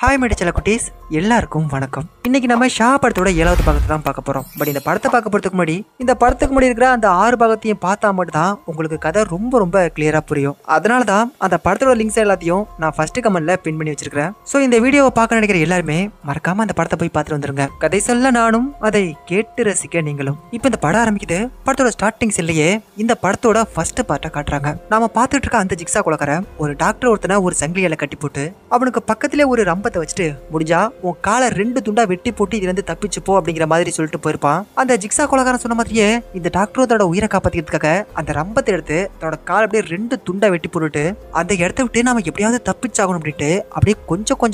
Hi மேடிச்சல குட்டீஸ், எல்லாருக்கும் வணக்கம். இன்னைக்கு நம்ம ஷா படத்தோட 7வது பாகத்தை தான் பார்க்க போறோம். பட் இந்த படத்தை பார்க்க போறதுக்கு முன்னாடி இருக்கிற அந்த 6 பாகத்தையும் பார்த்தா மட்டும் தான் உங்களுக்கு கதை ரொம்ப கிளியரா புரியும். அதனால தான் அந்த படத்தோட லிங்க்ஸ் எல்லாத்தையும் நான் ஃபர்ஸ்ட் கமெண்ட்ல பின் பண்ணி வச்சிருக்கேன். ஸோ இந்த வீடியோவை பார்க்க நினைக்கிற எல்லாருமே மறக்காம அந்த படத்தை போய் பார்த்துட்டு வந்துருங்க. கதை சொல்ல நானும், அதை கேட்டு ரசிக்க நீங்களும். இப்போ இந்த படம் ஆரம்பிக்குது. படத்தோட ஸ்டார்டிங் செல்லையே இந்த படத்தோட ஃபர்ஸ்ட் பார்ட்டை காட்டுறாங்க. நாம பார்த்துட்டு இருக்க அந்த ஜிக்ஸா கொலைக்காரன் ஒரு டாக்டர் ஒருத்தனை ஒரு சங்கிலியால கட்டி போட்டு அவனுக்கு பக்கத்திலே ஒரு ரம்பத்தை வச்சுட்டு, முடிஞ்சா உன் காலை 2 துண்டா வெட்டி போட்டு இதுல இருந்து தப்பிச்சு போ அப்படிங்கிற மாதிரி சொல்லிட்டு போயிருப்பான். அந்த ஜிக்ஸா கொலைக்காரன் சொன்ன மாதிரியே இந்த டாக்டரும் தன்னோட உயிரை காப்பாத்திக்கிறதுக்காக அந்த ரம்பத்தை எடுத்து தன்னோட கால் அப்படியே 2 துண்டா வெட்டி போட்டுட்டு அந்த இடத்த விட்டு நாம எப்படியாவது தப்பிச்சாகணும் அப்படின்ட்டு அப்படியே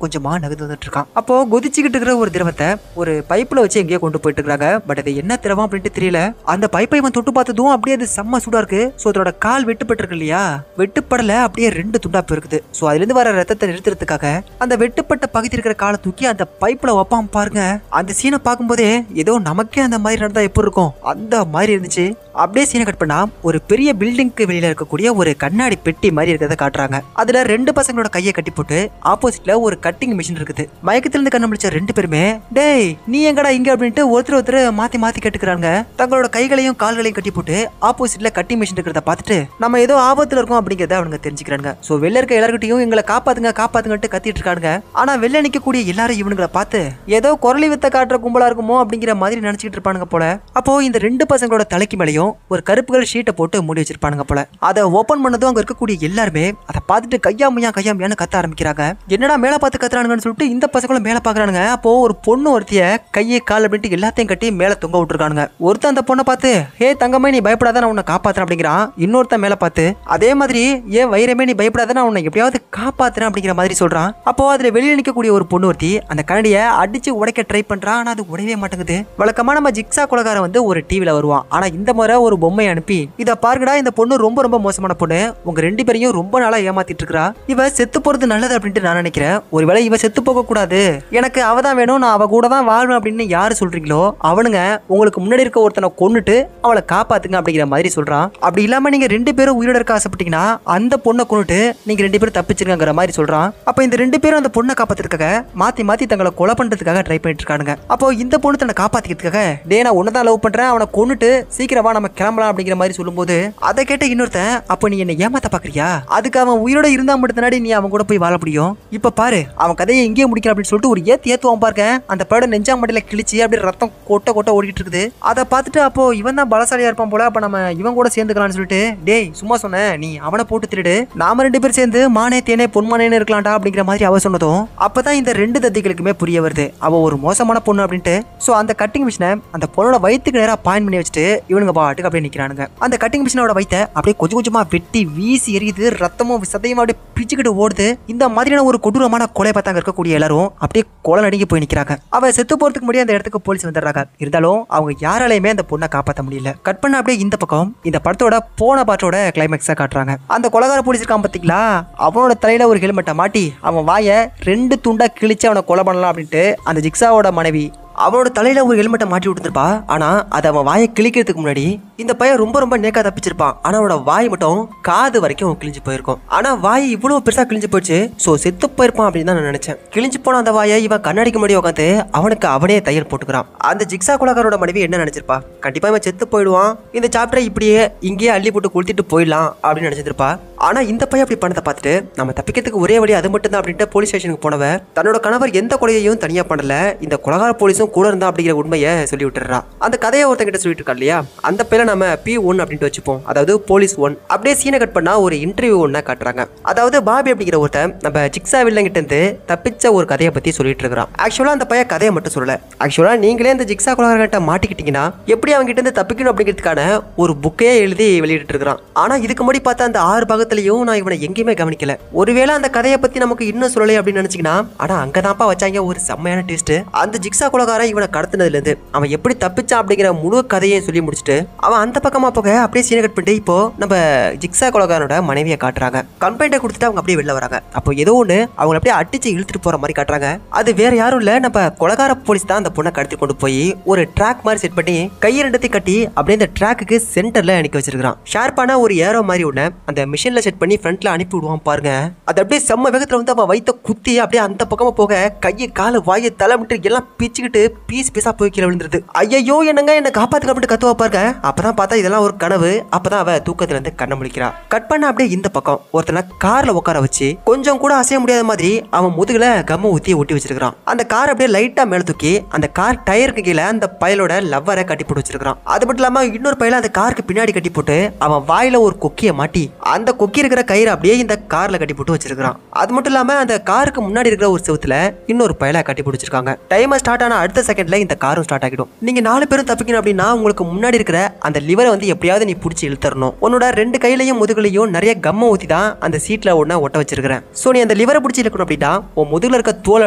கொஞ்சமா நகர்ந்து வந்துட்டு இருக்கான். அப்போ கொதிச்சுக்கிட்டு இருக்கிற ஒரு திரவத்தை ஒரு பைப்ல வச்சு எங்கேயோ கொண்டு போயிட்டு இருக்காங்க. பட் அது என்ன திரவம் அப்படின்ட்டு தெரியல. அந்த பைப்பை இவன் தொட்டு பார்த்ததும் அப்படியே அது செம்ம சூடா இருக்கு. சோ அதோட கால் வெட்டுப்பட்டிருக்கு இல்லையா, வெட்டுப்படல, அப்படியே 2 துண்டா போயிருக்குது. சோ அதுல இருந்து வர ரத்தத்தை நிறுத்துறதுக்காக அந்த வெட்டுப்பட்ட பகுதி இருக்கிற காலை தூக்கி அந்த பைப்ல வைப்பான் பாருங்க. அந்த சீனை பார்க்கும்போதே ஏதோ நமக்கே அந்த மாதிரி நடந்தா எப்படி இருக்கும் அந்த மாதிரி இருந்துச்சு. அப்படியே சீனை கட் பண்ணா ஒரு பெரிய பில்டிங்க்கு வெளியில இருக்கக்கூடிய ஒரு கண்ணாடி பெட்டி மாதிரி இருக்கிறத காட்டுறாங்க. அதுல 2 பசங்களோட கையை கட்டி போட்டு ஆப்போசிட்ல ஒரு கட்டிங் மிஷின் இருக்குது. மயக்கத்துல இருந்து கண்ணு முடிச்ச 2 பேருமே, டேய் நீ எங்கடா இங்க அப்படின்ட்டு ஒருத்தர் மாத்தி கேட்டுக்கிறாங்க. தங்களோட கைகளையும் கால்களையும் கட்டி போட்டு ஆப்போசிட்ல கட்டிங் மிஷின் இருக்கிறத பார்த்துட்டு நம்ம ஏதோ ஆபத்துல இருக்கோம் அப்படிங்கறத அவங்க தெரிஞ்சுக்கிறாங்க. சோ வெளில இருக்க எல்லார்கிட்டையும் எங்களை காப்பாத்துங்கட்டு கத்திட்டு இருக்காங்க. ஆனா வெளில நிக்கக்கூடிய எல்லாரும் இவனுங்களை பார்த்து ஏதோ குரலி வித்த காட்டுற கும்பலா இருக்குமோ அப்படிங்கிற மாதிரி நினைச்சிட்டு இருப்பானுங்க போல. அப்போ இந்த 2 பசங்களோட தலைக்கு மேலையும் ஒரு கருப்பு கலர் ஷீட்டை போட்டு மூடி வச்சிருப்பானுங்க போல. அதை ஓபன் பண்ணதும் அங்க இருக்கக்கூடிய எல்லாருமே அதை பார்த்துட்டு கையாமையான்னு கத்த ஆரம்பிக்கிறாங்க. என்னடா மேல பார்த்து கத்துறானுங்கன்னு சொல்லிட்டு இந்த பசங்களும் மேல பாக்குறானுங்க. அப்போ ஒரு பொண்ணு ஒருத்திய கையை கால் அப்படின்ட்டு எல்லாத்தையும் கட்டி மேல தொங்க விட்டுருக்கானுங்க. ஒருத்தன் அந்த பொண்ணை பார்த்து, ஹே தங்கமே நீ பயப்படாத, நான் உன்னை காப்பாத்துறேன் அப்படிங்கிறான். இன்னொருத்தன் மேல பார்த்து அதே மாதிரி, ஏன் வைரமே நீ பயப்படாத, நான் உன்னை எப்படியாவது காப்பாத்துறேன் அப்படிங்கிற மாதிரி சொல்றான். அப்போ அதுல வெளியில நிக்கக்கூடிய ஒரு பொண்ணு ஒருத்தி அந்த கரடியை அடிச்சு உடைக்க ட்ரை பண்றான். ஆனா அது உடையவே மாட்டேங்குது. வழக்கமா நம்ம ஜிக்ஸா கொலைக்காரன் வந்து ஒரு டிவில வருவான். ஆனா இந்த முறை ஒரு பொம்மையை அனுப்பி, இத பாருங்கடா இந்த பொண்ணு ரொம்ப மோசமான பொண்ணு, உங்க 2 பேரையும் ரொம்ப நாளா ஏமாத்திட்டு இருக்கா, இவ செத்து போறது நல்லது அப்படின்ட்டு நான் நினைக்கிறேன். ஒருவேளை இவ செத்து போக கூடாது, எனக்கு அவ தான் வேணும், நான் அவ கூட தான் வாழ்வேன் அப்படின்னு யாரு சொல்றீங்களோ அவனுங்க உங்களுக்கு முன்னாடி இருக்க ஒருத்தனை கொன்னுட்டு அவளை காப்பாத்துங்க அப்படிங்கிற மாதிரி சொல்றான். அப்படி இல்லாம நீங்க 2 பேரும் உயிரோட இருக்க ஆசைப்பட்டீங்கன்னா அந்த பொண்ணை கொன்னுட்டு நீங்க 2 பேரும் தப்பிச்சிருங்கிற மாதிரி சொல்றான். அப்ப இந்த 2 பேரும் அந்த பொண்ணை காப்பாத்துறதுக்காக மாத்தி தங்களை கொலை பண்றதுக்காக ட்ரை பண்ணிட்டு இருக்கானுங்க. அப்போ இந்த பொண்ணு தன்னை காப்பாத்திக்கிறதுக்காக, டே நான் உன்னதான் லவ் பண்றேன், அவனை கொன்னுட்டு சீக்கிரமா நம்ம கிளம்பலாம் அப்படிங்கிற மாதிரி சொல்லும்போது அதை கேட்ட இன்னொருத்தன், அப்போ நீ என்ன ஏமாத்த பாக்குறியா, அதுக்கு அவன் உயிரோட இருந்தா மட்டும் தானே நீ அவன் கூட போய் வாழ முடியும், இப்ப பாரு அவன் கதையை எங்கேயே முடிக்கலாம் அப்படின்னு சொல்லிட்டு ஒரு ஏத்துவான் பாருங்க. அந்த படம் நெஞ்சா மடியில கிழிச்சு அப்படியே ரத்தம் கொட்ட ஓடிட்டு இருக்குது. அதை பார்த்துட்டு அப்போ இவன் தான் பலசாலியா இருப்பான் போல, அப்ப நம்ம இவன் கூட சேர்ந்துக்கலாம்னு சொல்லிட்டு, டேய் சும்மா சொன்னேன், நீ அவனை போட்டு திருடு, நாம 2 பேரும் சேர்ந்து மானே தேனே பொன்மானேன்னு இருக்கலாம்டா அப்படிங்கிற மாதிரி அவ சொன்னதும் அப்பதான் இந்த 2 தத்திகளுக்குமே புரிய வருது அவ ஒரு மோசமான பொண்ணு அப்படின்ட்டு. சோ அந்த கட்டிங் மிஷினை அந்த பொண்ணோட வயிற்றுக்கு நேரா பாயிண்ட் பண்ணி வச்சுட்டு இவனுங்க பாட்டுக்கு அப்படியே நிக்கிறானுங்க. அந்த கட்டிங் மிஷினோட வயித்தை அப்படியே கொஞ்சமா வெட்டி வீசி எரியுது. ரத்தமும் சதையும் அப்படியே பிச்சுக்கிட்டு ஓடுது. இந்த மாதிரியான ஒரு கொடூரமான கொலை பார்த்தாங்க இருக்கக்கூடிய எல்லாரும் அப்படியே கொலை நடுங்கி போய் நிக்கிறாங்க. அவ செத்து போறதுக்கு முன்னாடி அந்த இடத்துக்கு போலீஸ் வந்துடுறாங்க. இருந்தாலும் அவங்க யாராலையுமே அந்த பொண்ணை காப்பாற்ற முடியல. கட் பண்ண அப்படியே இந்த பக்கம் இந்த படத்தோட போன பாட்டோட கிளைமேக்ஸா காட்டுறாங்க. அந்த கொலைகார போலீஸ் இருக்கான் பாத்தீங்களா, அவனோட தலையில ஒரு ஹெல்மெட்டை மாட்டி அவன் வாயை 2 துண்டா கிழிச்சு அவனை கொலை பண்ணலாம் அப்படின்ட்டு அந்த ஜிக்ஸாவோட மனைவி அவனோட தலையில ஒரு ஹெல்மெட்டை மாட்டி விட்டுருப்பா. ஆனா அது அவன் வாயை கிழிக்கிறதுக்கு முன்னாடி இந்த பையன் ரொம்ப நேக்கா தப்பிச்சிருப்பான். ஆனா அவனோட வாய் மட்டும் காது வரைக்கும் கிழிஞ்சு போயிருக்கும். ஆனா வாய் இவ்வளவு பெருசா கிழிஞ்சு போயிடுச்சு. சோ செத்து போயிருப்பான் அப்படின்னு தான் நான் நினைச்சேன். கிழிஞ்சு போன அந்த வாயை இவன் கண்ணாடிக்கு முன்னாடி உட்காந்து அவனுக்கு அவனே தையல் போட்டுக்கிறான். அந்த ஜிக்ஸா கொலைகாரோட மனைவி என்ன நினைச்சிருப்பா, கண்டிப்பா இவன் செத்து போயிடுவான், இந்த சாப்டரை இப்படியே இங்கேயே அள்ளி போட்டு கொளுத்திட்டு போயிடலாம் அப்படின்னு நினைச்சிருப்பா. ஆனா இந்த பையன் அப்படி பண்ணதை பார்த்துட்டு நம்ம தப்பிக்கிறதுக்கு ஒரே வழி அது மட்டும் தான் அப்படின்ட்டு போலீஸ் ஸ்டேஷனுக்கு போனவ தன்னோட கணவர் எந்த கொலையையும் தனியா பண்ணல, இந்த கொலைகார போலீஸும் கூட இருந்தா அப்படிங்கிற உண்மையை சொல்லி விட்டுறா. அந்த கதையை ஒருத்தங்கிட்ட சொல்லிட்டு இருக்கா இல்லையா, அந்த பேரை நம்ம P1 அப்படின்ட்டு வச்சுப்போம், அதாவது போலீஸ் 1. அப்படியே சீனை கட் பண்ணா ஒரு இன்டர்வியூ ஒண்ணு காட்டுறாங்க. அதாவது பாபி அப்படிங்கிற ஒருத்தன் நம்ம ஜிக்ஸா வில்லங்கிட்ட இருந்து தப்பிச்ச ஒரு கதையை பத்தி சொல்லிட்டு இருக்கிறான். ஆக்சுவலா அந்த பையன் கதையை மட்டும் சொல்லல, ஆக்சுவலா நீங்களே இந்த ஜிக்ஸா கொலைகாரங்கிட்ட மாட்டிக்கிட்டீங்கன்னா எப்படி அவங்க கிட்ட இருந்து தப்பிக்கணும் அப்படிங்கிறதுக்கான ஒரு புக்கையே எழுதி வெளியிட்டு இருக்கிறான். ஆனா இதுக்கு முன்னாடி பார்த்தா அந்த 6 பாகத்திலையும் நான் இவனை எங்கேயுமே கவனிக்கல. ஒருவேளை அந்த கதையை பத்தி நமக்கு இன்னும் சொல்லலை அப்படின்னு நினைச்சீங்கன்னா, ஆனா அங்கதான்ப்பா வச்சாங்க ஒரு செம்மையான ட்விஸ்ட். அந்த ஜிக்ஸா கொலைகாரன் கொலகாரன் இவனை கடத்தினதுல இருந்து அவன் எப்படி தப்பிச்சான் அப்படிங்கிற முழு கதையை சொல்லி முடிச்சுட்டு அவன் அந்த பக்கமா போக அப்படியே சீனை கட் பண்ணிட்டு இப்போ நம்ம ஜிக்ஸா கொலகாரனோட மனைவியை காட்டுறாங்க. கம்ப்ளைண்ட்டை கொடுத்துட்டு அவங்க அப்படியே வெளில வராங்க. அப்போ ஏதோ ஒன்று அவங்களை அப்படியே அடிச்சு இழுத்துட்டு போற மாதிரி காட்டுறாங்க. அது வேற யாரும் இல்ல, நம்ம கொலகார போலீஸ் தான் அந்த பொண்ணை கடத்தி கொண்டு போய் ஒரு ட்ராக் மாதிரி செட் பண்ணி கையை ரெண்டத்தையும் கட்டி அப்படியே அந்த ட்ராக்குக்கு சென்டர்ல அனுப்பி வச்சிருக்கான். ஷார்ப்பான ஒரு ஏரோ மாதிரி ஒண்ணு அந்த மிஷின்ல செட் பண்ணி ஃப்ரண்ட்ல அனுப்பி விடுவான் பாருங்க. அது அப்படியே செம்ம வேகத்துல வந்து அவன் வைத்த குத்தி அப்படியே அந்த பக்கமா போக கையை காலு வாயை தலை விட்டு எல்லாம் பிச்சுக்கிட்டு பீஸ் பீஸா போய் கீழே விழுந்துருது. ஐயோ என்னங்க என்ன காப்பாத்துக்க அப்படின்னு கத்துவா பாருங்க. அப்பதான் பார்த்தா இதெல்லாம் ஒரு கனவு. அப்பதான் அவ தூக்கத்துல இருந்து கண்ண முழிக்கிறா. கட் பண்ண அப்படியே இந்த பக்கம் ஒருத்தனை கார்ல உட்கார வச்சு கொஞ்சம் கூட அசைய முடியாத மாதிரி அவன் முதுகுல கம்ம ஊத்தியை ஒட்டி வச்சிருக்கான். அந்த கார் அப்படியே லைட்டா மேல தூக்கி அந்த கார் டயருக்கு கீழே அந்த பயலோட லவ்வரை கட்டி போட்டு வச்சிருக்கான். அது மட்டும் இல்லாம இன்னொரு பயல அந்த காருக்கு பின்னாடி கட்டி போட்டு அவன் வாயில ஒரு கொக்கியை மாட்டி அந்த கொக்கி இருக்கிற கயிறு அப்படியே இந்த கார்ல கட்டி போட்டு வச்சிருக்கான். அது மட்டும் இல்லாம அந்த காருக்கு முன்னாடி இருக்கிற ஒரு செவுத்துல இன்னொரு பயல கட்டி பிடிச்சிருக்காங்க. டைமர் ஸ்டார்ட் ஆன அடுத்த செகண்ட்ல இந்த காரும் ஸ்டார்ட் ஆகிடும். நீங்க 4 பேரும் தப்பிக்கணும் அப்படின்னா உங்களுக்கு முன்னாடி இருக்கிற அந்த லிவரை வந்து எப்படியாவது நீ பிடிச்சி இழுத்தரணும். உன்னோட 2 கையிலையும் முதுகுலையும் நிறைய கம்ம ஊத்தி தான் அந்த சீட்ல ஒண்ண ஒட்ட வச்சிருக்கிறேன். சோ நீ அந்த லிவரை பிடிச்சி இழுக்கணும் அப்படின்னா உன் முதுகுல இருக்க தோல்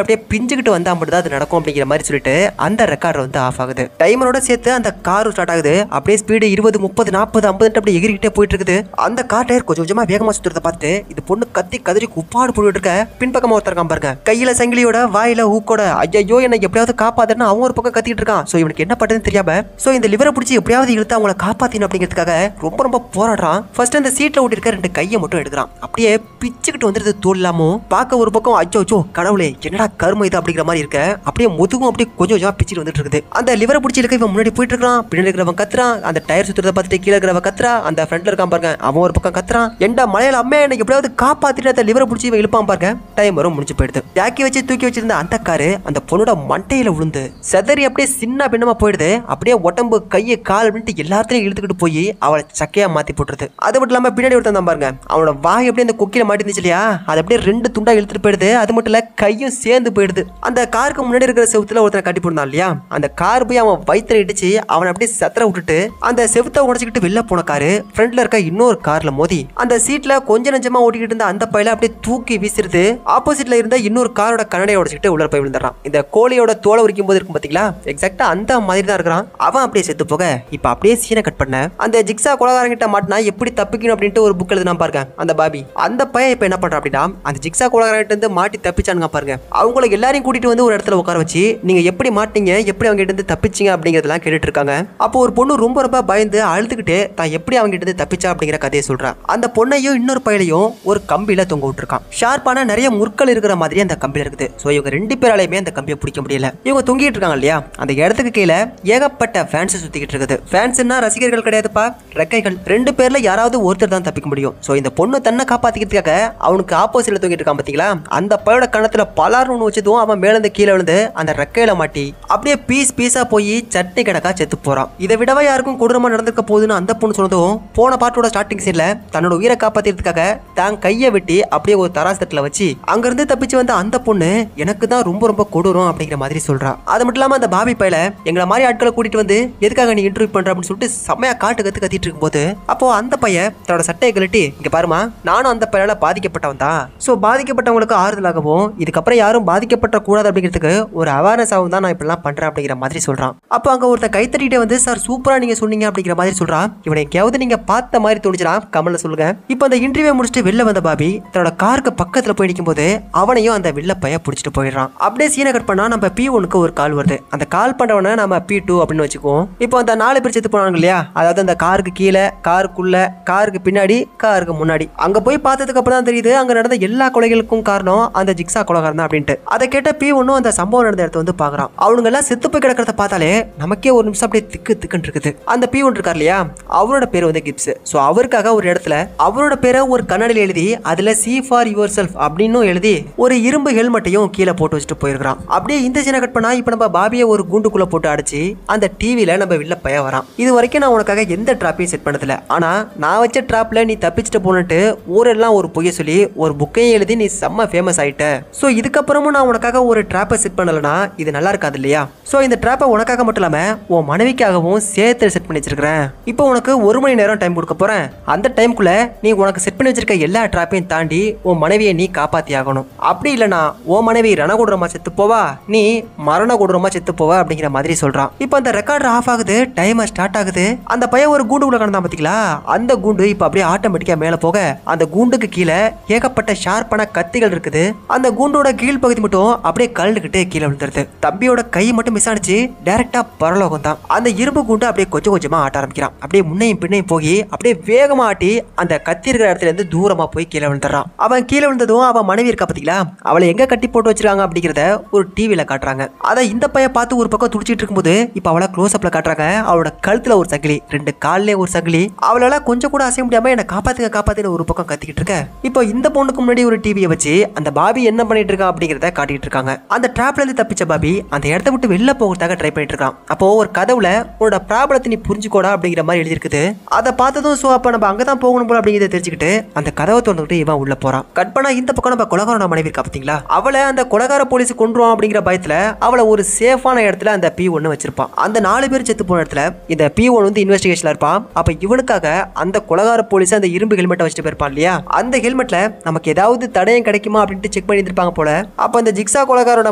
அப்படியே பிஞ்சுக்கிட்டு வந்தா மட்டும் தான் அது நடக்கும் அப்படிங்கிற மாதிரி சொல்லிட்டு அந்த ரெக்கார்டர் வந்து ஆஃப் ஆகுது. டைமரோட சேர்த்து அந்த காரும் ஸ்டார்ட் ஆகுது. அப்படியே ஸ்பீடு 20, 30, 40, 50 அப்படி எகிரிக்கிட்டே போயிட்டு இருக்குது. அந்த கார் டயர் கொஞ்சம் கொஞ்சமா வேகமா சுத்துறத பார்த்து இது பொண்ணு கத்தி கதறி குப்பாடு போட்டுட்டு இருக்க. பின்பக்கமா ஒருத்தருக்கான் பாருங்க, கையில சங்கிலியோட வாயில ஊக்கோட ஐயோ என்ன எப்படியாவது காப்பாத்துன்னு அவன் ஒரு பக்கம் கத்திட்டு இருக்கான். சோ இவனுக்கு என்ன பண்றதுன்னு தெரியாம சோ இந்த லிவரை பிடிச்சி எப்படியாவது இழுத்து அவங்கள காப்பாத்தின அப்படிங்கிறதுக்காக ரொம்ப ரொம்ப போராடுறான். ஃபர்ஸ்ட் அந்த சீட்ல ஓட்டி இருக்க 2 கையை மட்டும் எடுக்கிறான். அப்படியே பிச்சுக்கிட்டு வந்துருது தோல் இல்லாம. பார்க்க ஒரு பக்கம் அச்சோ கடவுளே என்னடா கர்மம் இது அப்படிங்கிற மாதிரி இருக்க. அப்படியே முதுகும் அப்படியே கொஞ்சம் கொஞ்சமா பிச்சுட்டு வந்துட்டு இருக்குது. அந்த லிவரை பிடிச்சி இருக்க இவன் முன்னாடி போயிட்டு இருக்கான். பின்னாடி இருக்கிறவன் கத்துறான். அந்த டயர் சுத்துறத பார்த்துட்டு கீழே இருக்கிறவன் கத்துறா. அந்த ஃப்ரண்ட்ல இருக்கான் பாருங்க அவன் ஒரு பக்கம் கத்துறான். எண்டா மலையில அம்மே என்ன எப்படியாவது காப்பாத்திட்டு அந்த லிவரை பிடிச்சி இவன் இழுப்பான் பாருங்க. டைமரும் முடிஞ்சு போயிடுது. ஜாக்கி வச்சு தூக்கி வச்சிருந்த அந்த காரு அந்த பொண்ணோட மண்டையில விழுந்து செதறி அப்படியே சின்ன பின்னமா போயிடுது. அப்படியே உடம்பு கையை கால் அப்படின்ட்டு எல்லாத்தையும் இழுத்துக்கிட்டு போய் அவளை சக்கையா மாத்தி போட்டுருது. அது மட்டும் இல்லாம பின்னாடி ஒருத்தன் பாருங்க அவனோட வாய் அப்படியே அந்த கொக்கில மாட்டிருந்துச்சு இல்லையா, அது அப்படியே 2 துண்டா இழுத்துட்டு போயிடுது. அது மட்டும் இல்ல கையும் சேர்ந்து போயிடுது. அந்த காருக்கு முன்னாடி இருக்கிற செவுத்துல ஒருத்தனை கட்டி போட்டான் இல்லையா, அந்த கார் போய் அவன் வயிற்றுல இடிச்சு அவனை அப்படியே சத்தர விட்டுட்டு அந்த செவுத்தை உடச்சிக்கிட்டு வெளில போன காரு ஃப்ரண்ட்ல இருக்க இன்னொரு கார்ல மோதி அந்த சீட்ல கொஞ்சம் நெஞ்சமா ஓட்டிக்கிட்டு இருந்த அந்த பையில அப்படியே தூக்கி வீசிருது. ஆப்போசிட்ல இருந்த இன்னொரு காரோட கண்ணடையை உடச்சிக்கிட்டு உள்ள போய் விழுந்துறான். இந்த கோழியோட தோலை உரிக்கும் போது இருக்கும் பாத்தீங்களா, எக்ஸாக்டா அந்த மாதிரி தான் இருக்கிறான். அவன் அப்படியே செத்து போக இப்ப அப்படியே சீனை கட் பண்ண அந்த ஜிக்ஸா கொலகாரங்கிட்ட மாட்டினா எப்படி தப்பிக்கணும் அப்படின்ட்டு ஒரு புக் எழுதுனா பாருங்க அந்த பாபி. அந்த பையன் இப்ப என்ன பண்றான் அப்படின்னா அந்த ஜிக்ஸா கொலகாரங்கிட்ட இருந்து மாட்டி தப்பிச்சானுங்க பாருங்க. அவங்கள எல்லாரையும் கூட்டிட்டு வந்து ஒரு இடத்துல உட்கார வச்சு நீங்க எப்படி மாட்டீங்க எப்படி அவங்க கிட்ட இருந்து தப்பிச்சிங்க அப்படிங்கறதெல்லாம் கேட்டுட்டு இருக்காங்க. அப்போ ஒரு பொண்ணு ரொம்ப ரொம்ப பயந்து அழுதுகிட்டு தான் எப்படி அவங்க கிட்ட இருந்து தப்பிச்சா அப்படிங்கிற கதையை சொல்றான். அந்த பொண்ணையும் இன்னொரு பையலையும் ஒரு கம்பியில தொங்க விட்டுருக்கான். ஷார்ப்பான நிறைய முற்கள் இருக்கிற மாதிரி அந்த கம்பியில இருக்குது. சோ இவங்க 2 பேராலையுமே அந்த கம்பியை பிடிக்க முடியல. இவங்க தொங்கிட்டு இருக்காங்க இல்லையா, அந்த இடத்துக்கு கீழே ஏகப்பட்ட ஃபேன்ஸ் சுத்திக்கிட்டு இருக்குது. ஃபேன்ஸ்னா ரசிகர்கள் கிடையாதுப்பா, ரெக்கைகள். 2 பேர்ல யாராவது ஒருத்தர் தான் தப்பிக்க முடியும். சோ இந்த பொண்ணு தன்னை காப்பாத்திக்கிறதுக்காக அவனுக்கு ஆப்போசிட்ல தொங்கிட்டு இருக்கான் பாத்தீங்களா, அந்த பையோட கணத்துல பலார்னு வச்சதும் அவன் மேல இருந்து கீழே விழுந்து அந்த ரெக்கையில மாட்டி அப்படியே பீஸ் பீஸா போய் சட்னி கிடக்கா செத்து போறான். இதை விடவா யாருக்கும் கொடூரமா நடந்திருக்க போகுதுன்னு அந்த பொண்ணு சொன்னதும் போன பாட்டோட ஸ்டார்டிங் சீன்ல தன்னோட உயிரை காப்பாத்திக்கிறதுக்காக தான் கையை வெட்டி அப்படியே ஒரு தராசத்துல வச்சு அங்கிருந்து தப்பிச்சு வந்த அந்த பொண்ணு எனக்கு தான் ரொம்ப ரொம்ப கொடூரம் அப்படிங்கிற மாதிரி சொல்றா. அது மட்டும் இல்லாம அந்த பாபி பையில எங்களை மாதிரி ஆட்களை கூட்டிட்டு வந்து எதுக்காக நீ இன்டர்வியூ பண்ற அப்படின்னு சொல்லிட்டு செம்மையா காட்டு கத்திட்டு இருக்கும் போது அப்போ அந்த பையன் தன்னோட சட்டையை கழட்டி இங்க பாருமா நானும் அந்த பையனால பாதிக்கப்பட்டவன் தான். சோ பாதிக்கப்பட்டவங்களுக்கு ஆறுதலாகவும் இதுக்கப்புறம் யாரும் பாதிக்கப்பட்ட கூடாது அப்படிங்கிறதுக்கு ஒரு அவேர்னஸ் ஆகும் தான் நான் இப்பெல்லாம் பண்றேன் அப்படிங்கிற மாதிரி சொல்றான். அப்போ அங்க ஒருத்த கைத்தட்டிட்டு வந்து சார் சூப்பரா நீங்க சொன்னீங்க அப்படிங்கிற மாதிரி சொல்றான். இவனை எங்கேயாவது நீங்க பார்த்த மாதிரி தோணுச்சுனா கமெண்ட்ல சொல்லுங்க. இப்போ அந்த இன்டர்வியூ முடிச்சுட்டு வெளில வந்த பாபி தன்னோட காருக்கு பக்கத்துல போய் நிற்கும் போது அவனையும் அந்த வில்ல பைய பிடிச்சிட்டு போயிடுறான். அப்படியே சீனை கட் பண்ணா நம்ம P1க்கு ஒரு கால் வருது. அந்த கால் பண்றவனை நம்ம P2 அப்படின்னு வச்சுக்குவோம். இப்போ அந்த 4 பேர் செத்து போனாங்க இல்லையா, அதாவது அந்த காருக்கு கீழே காருக்குள்ள காருக்கு பின்னாடி காருக்கு முன்னாடி அங்க போய் பார்த்ததுக்கு அப்புறம் தான் தெரியுது அங்க நடந்த எல்லா கொலைகளுக்கும் காரணம் அந்த ஜிக்ஸா கொலைகாரன் தான் அப்படின்ட்டு. அதை கேட்ட P1 அந்த சம்பவம் நடந்த இடத்த வந்து பாக்குறான். அவனுங்க எல்லாம் செத்து போய் கிடக்கிறத பார்த்தாலே நமக்கே ஒரு நிமிஷம் அப்படியே திக்கு திக்குன்னு இருக்குது. அந்த P1 இருக்கார் இல்லையா, அவரோட பேர் வந்து கிப்ஸ். சோ அவருக்காக ஒரு இடத்துல அவரோட பேரை ஒரு கண்ணாடியில் எழுதி அதுல C for yourself அப்படின்னு எழுதி ஒரு இரும்பு ஹெல்மெட்டையும் கீழே போட்டு வச்சுட்டு போயிருக்கான். அப்படியே இந்த சீனை கட் பண்ணா இப்ப நம்ம பாபியை ஒரு கூண்டுக்குள்ள போட்டு அடிச்சு அந்த டிவில நம்ம வில்ல பைய வரான். இது வரைக்கும் நான் உனக்காக எந்த டிராப்பையும் செட் பண்ணதில்ல, ஆனா நான் வச்ச டிராப்ல நீ தப்பிச்சுட்டு போனட்டு ஊரெல்லாம் ஒரு பொய்ய சொல்லி ஒரு புக்கையும் எழுதி நீ செம்ம ஃபேமஸ் ஆயிட்ட. சோ இதுக்கப்புறமும் நான் உனக்காக ஒரு டிராப்பை செட் பண்ணலனா இது நல்லா இருக்காது இல்லையா. சோ இந்த டிராப்பை உனக்காக மட்டும் இல்லாம உன் மனைவிக்காகவும் சேர்த்து செட் பண்ணி வச்சிருக்கிறேன். இப்போ உனக்கு 1 மணி நேரம் டைம் கொடுக்க போறேன். அந்த டைம்குள்ள நீ உனக்கு செட் பண்ணி வச்சிருக்க எல்லா டிராப்பையும் தாண்டி உன் மனைவியை நீ காப்பாத்தி ஆகணும். அப்படி இல்லைனா உன் மனைவி ரணகுடரமா செத்து போவா, நீ மரண கொடூரமா செத்து போவ அப்படிங்கிற மாதிரி சொல்றான். இப்போ அந்த ரெக்கார்டர் ஆஃப் ஆகுது, டைமர் ஸ்டார்ட் ஆகுது. அந்த பையன் ஒரு கூண்டுக்குள்ள கிடந்தான் பாத்தீங்களா, அந்த கூண்டு இப்ப அப்படியே ஆட்டோமேட்டிக்கா மேல போக அந்த கூண்டுக்கு கீழே ஏகப்பட்ட ஷார்ப்பான கத்திகள் இருக்குது. அந்த கூண்டோட கீழ் பகுதி மட்டும் அப்படியே கல்லுக்கிட்டு கீழே விழுந்துருது. தம்பியோட கை மட்டும் மிஸ் ஆனிச்சு, டைரக்டா பரலோகம் தான். அந்த இரும்பு கூண்டு அப்படியே கொஞ்சம் கொஞ்சமா ஆட்ட ஆரம்பிக்கிறான். அப்படியே முன்னையும் பின்னையும் போய் அப்படியே வேகமா ஆட்டி அந்த கத்தி இருக்கிற இடத்துல இருந்து தூரமா போய் கீழே விழுந்துறான். அவன் கீழே விழுந்ததும் அவன் மனைவி இருக்கா பாத்தீங்களா, அவளை எங்க கட்டி போட்டு வச்சிருக்காங்க அப்படிங்கறத ஒரு டிவில காட்டுறாங்க. அதை இந்த பையன் பார்த்து ஒரு பக்கம் துடிச்சிட்டு இருக்கும்போது இப்ப அவளை க்ளோஸ் அப்ல காட்டுறாங்க. அவளோட கழுத்துல ஒரு சங்கிலி, 2 கால்ல ஒரு சங்கிலி. அவளால கொஞ்சம் கூட அசைய முடியாம என்ன காப்பாத்துன்னு ஒரு பக்கம் கத்திக்கிட்டு இருக்க. இப்போ இந்த பொண்ணுக்கு முன்னாடி ஒரு டிவியை வச்சு அந்த பாபி என்ன பண்ணிட்டு இருக்கா அப்படிங்கறத காட்டிட்டு இருக்காங்க. அந்த டிராப்ல இருந்து தப்பிச்ச பாபி அந்த இடத்த விட்டு வெளில போகிறதுக்காக ட்ரை பண்ணிட்டு இருக்கான். அப்போ ஒரு கதவுல உன்னோட ப்ராப்ளத்தை நீ புரிஞ்சுக்கோடா அப்படிங்கிற மாதிரி எழுதி இருக்குது. அதை பார்த்ததும் சோ அப்ப நம்ம அங்கதான் போகணும் போல அப்படிங்கிறத தெரிஞ்சுக்கிட்டு அந்த கதவை திறந்துட்டு இவன் உள்ள போறான். கட் பண்ணா இந்த பக்கம் நம்ம கொலகாரோட மனைவி இருக்கா பாத்தீங்களா, அவளை அந்த கொலகார போலீஸ் கொன்றுவான் அப்படிங்கிற பயத்துல அவளை ஒரு சேஃபான இடத்துல அந்த P1 வச்சிருப்பான். அந்த 4 பேர் செத்து போன இடத்துல இந்த P1 வந்து இன்வெஸ்டிகேஷன்ல இருப்பான். அப்ப இவனுக்காக அந்த கொலகார போலீஸ் அந்த இரும்பு ஹெல்மெட்டை வச்சுட்டு போயிருப்பான் இல்லையா, அந்த ஹெல்மெட்ல நமக்கு ஏதாவது தடயம் கிடைக்குமா அப்படின்ட்டு செக் பண்ணி இருப்பாங்க போல. அப்ப அந்த ஜிக்ஸா கொலகாரோட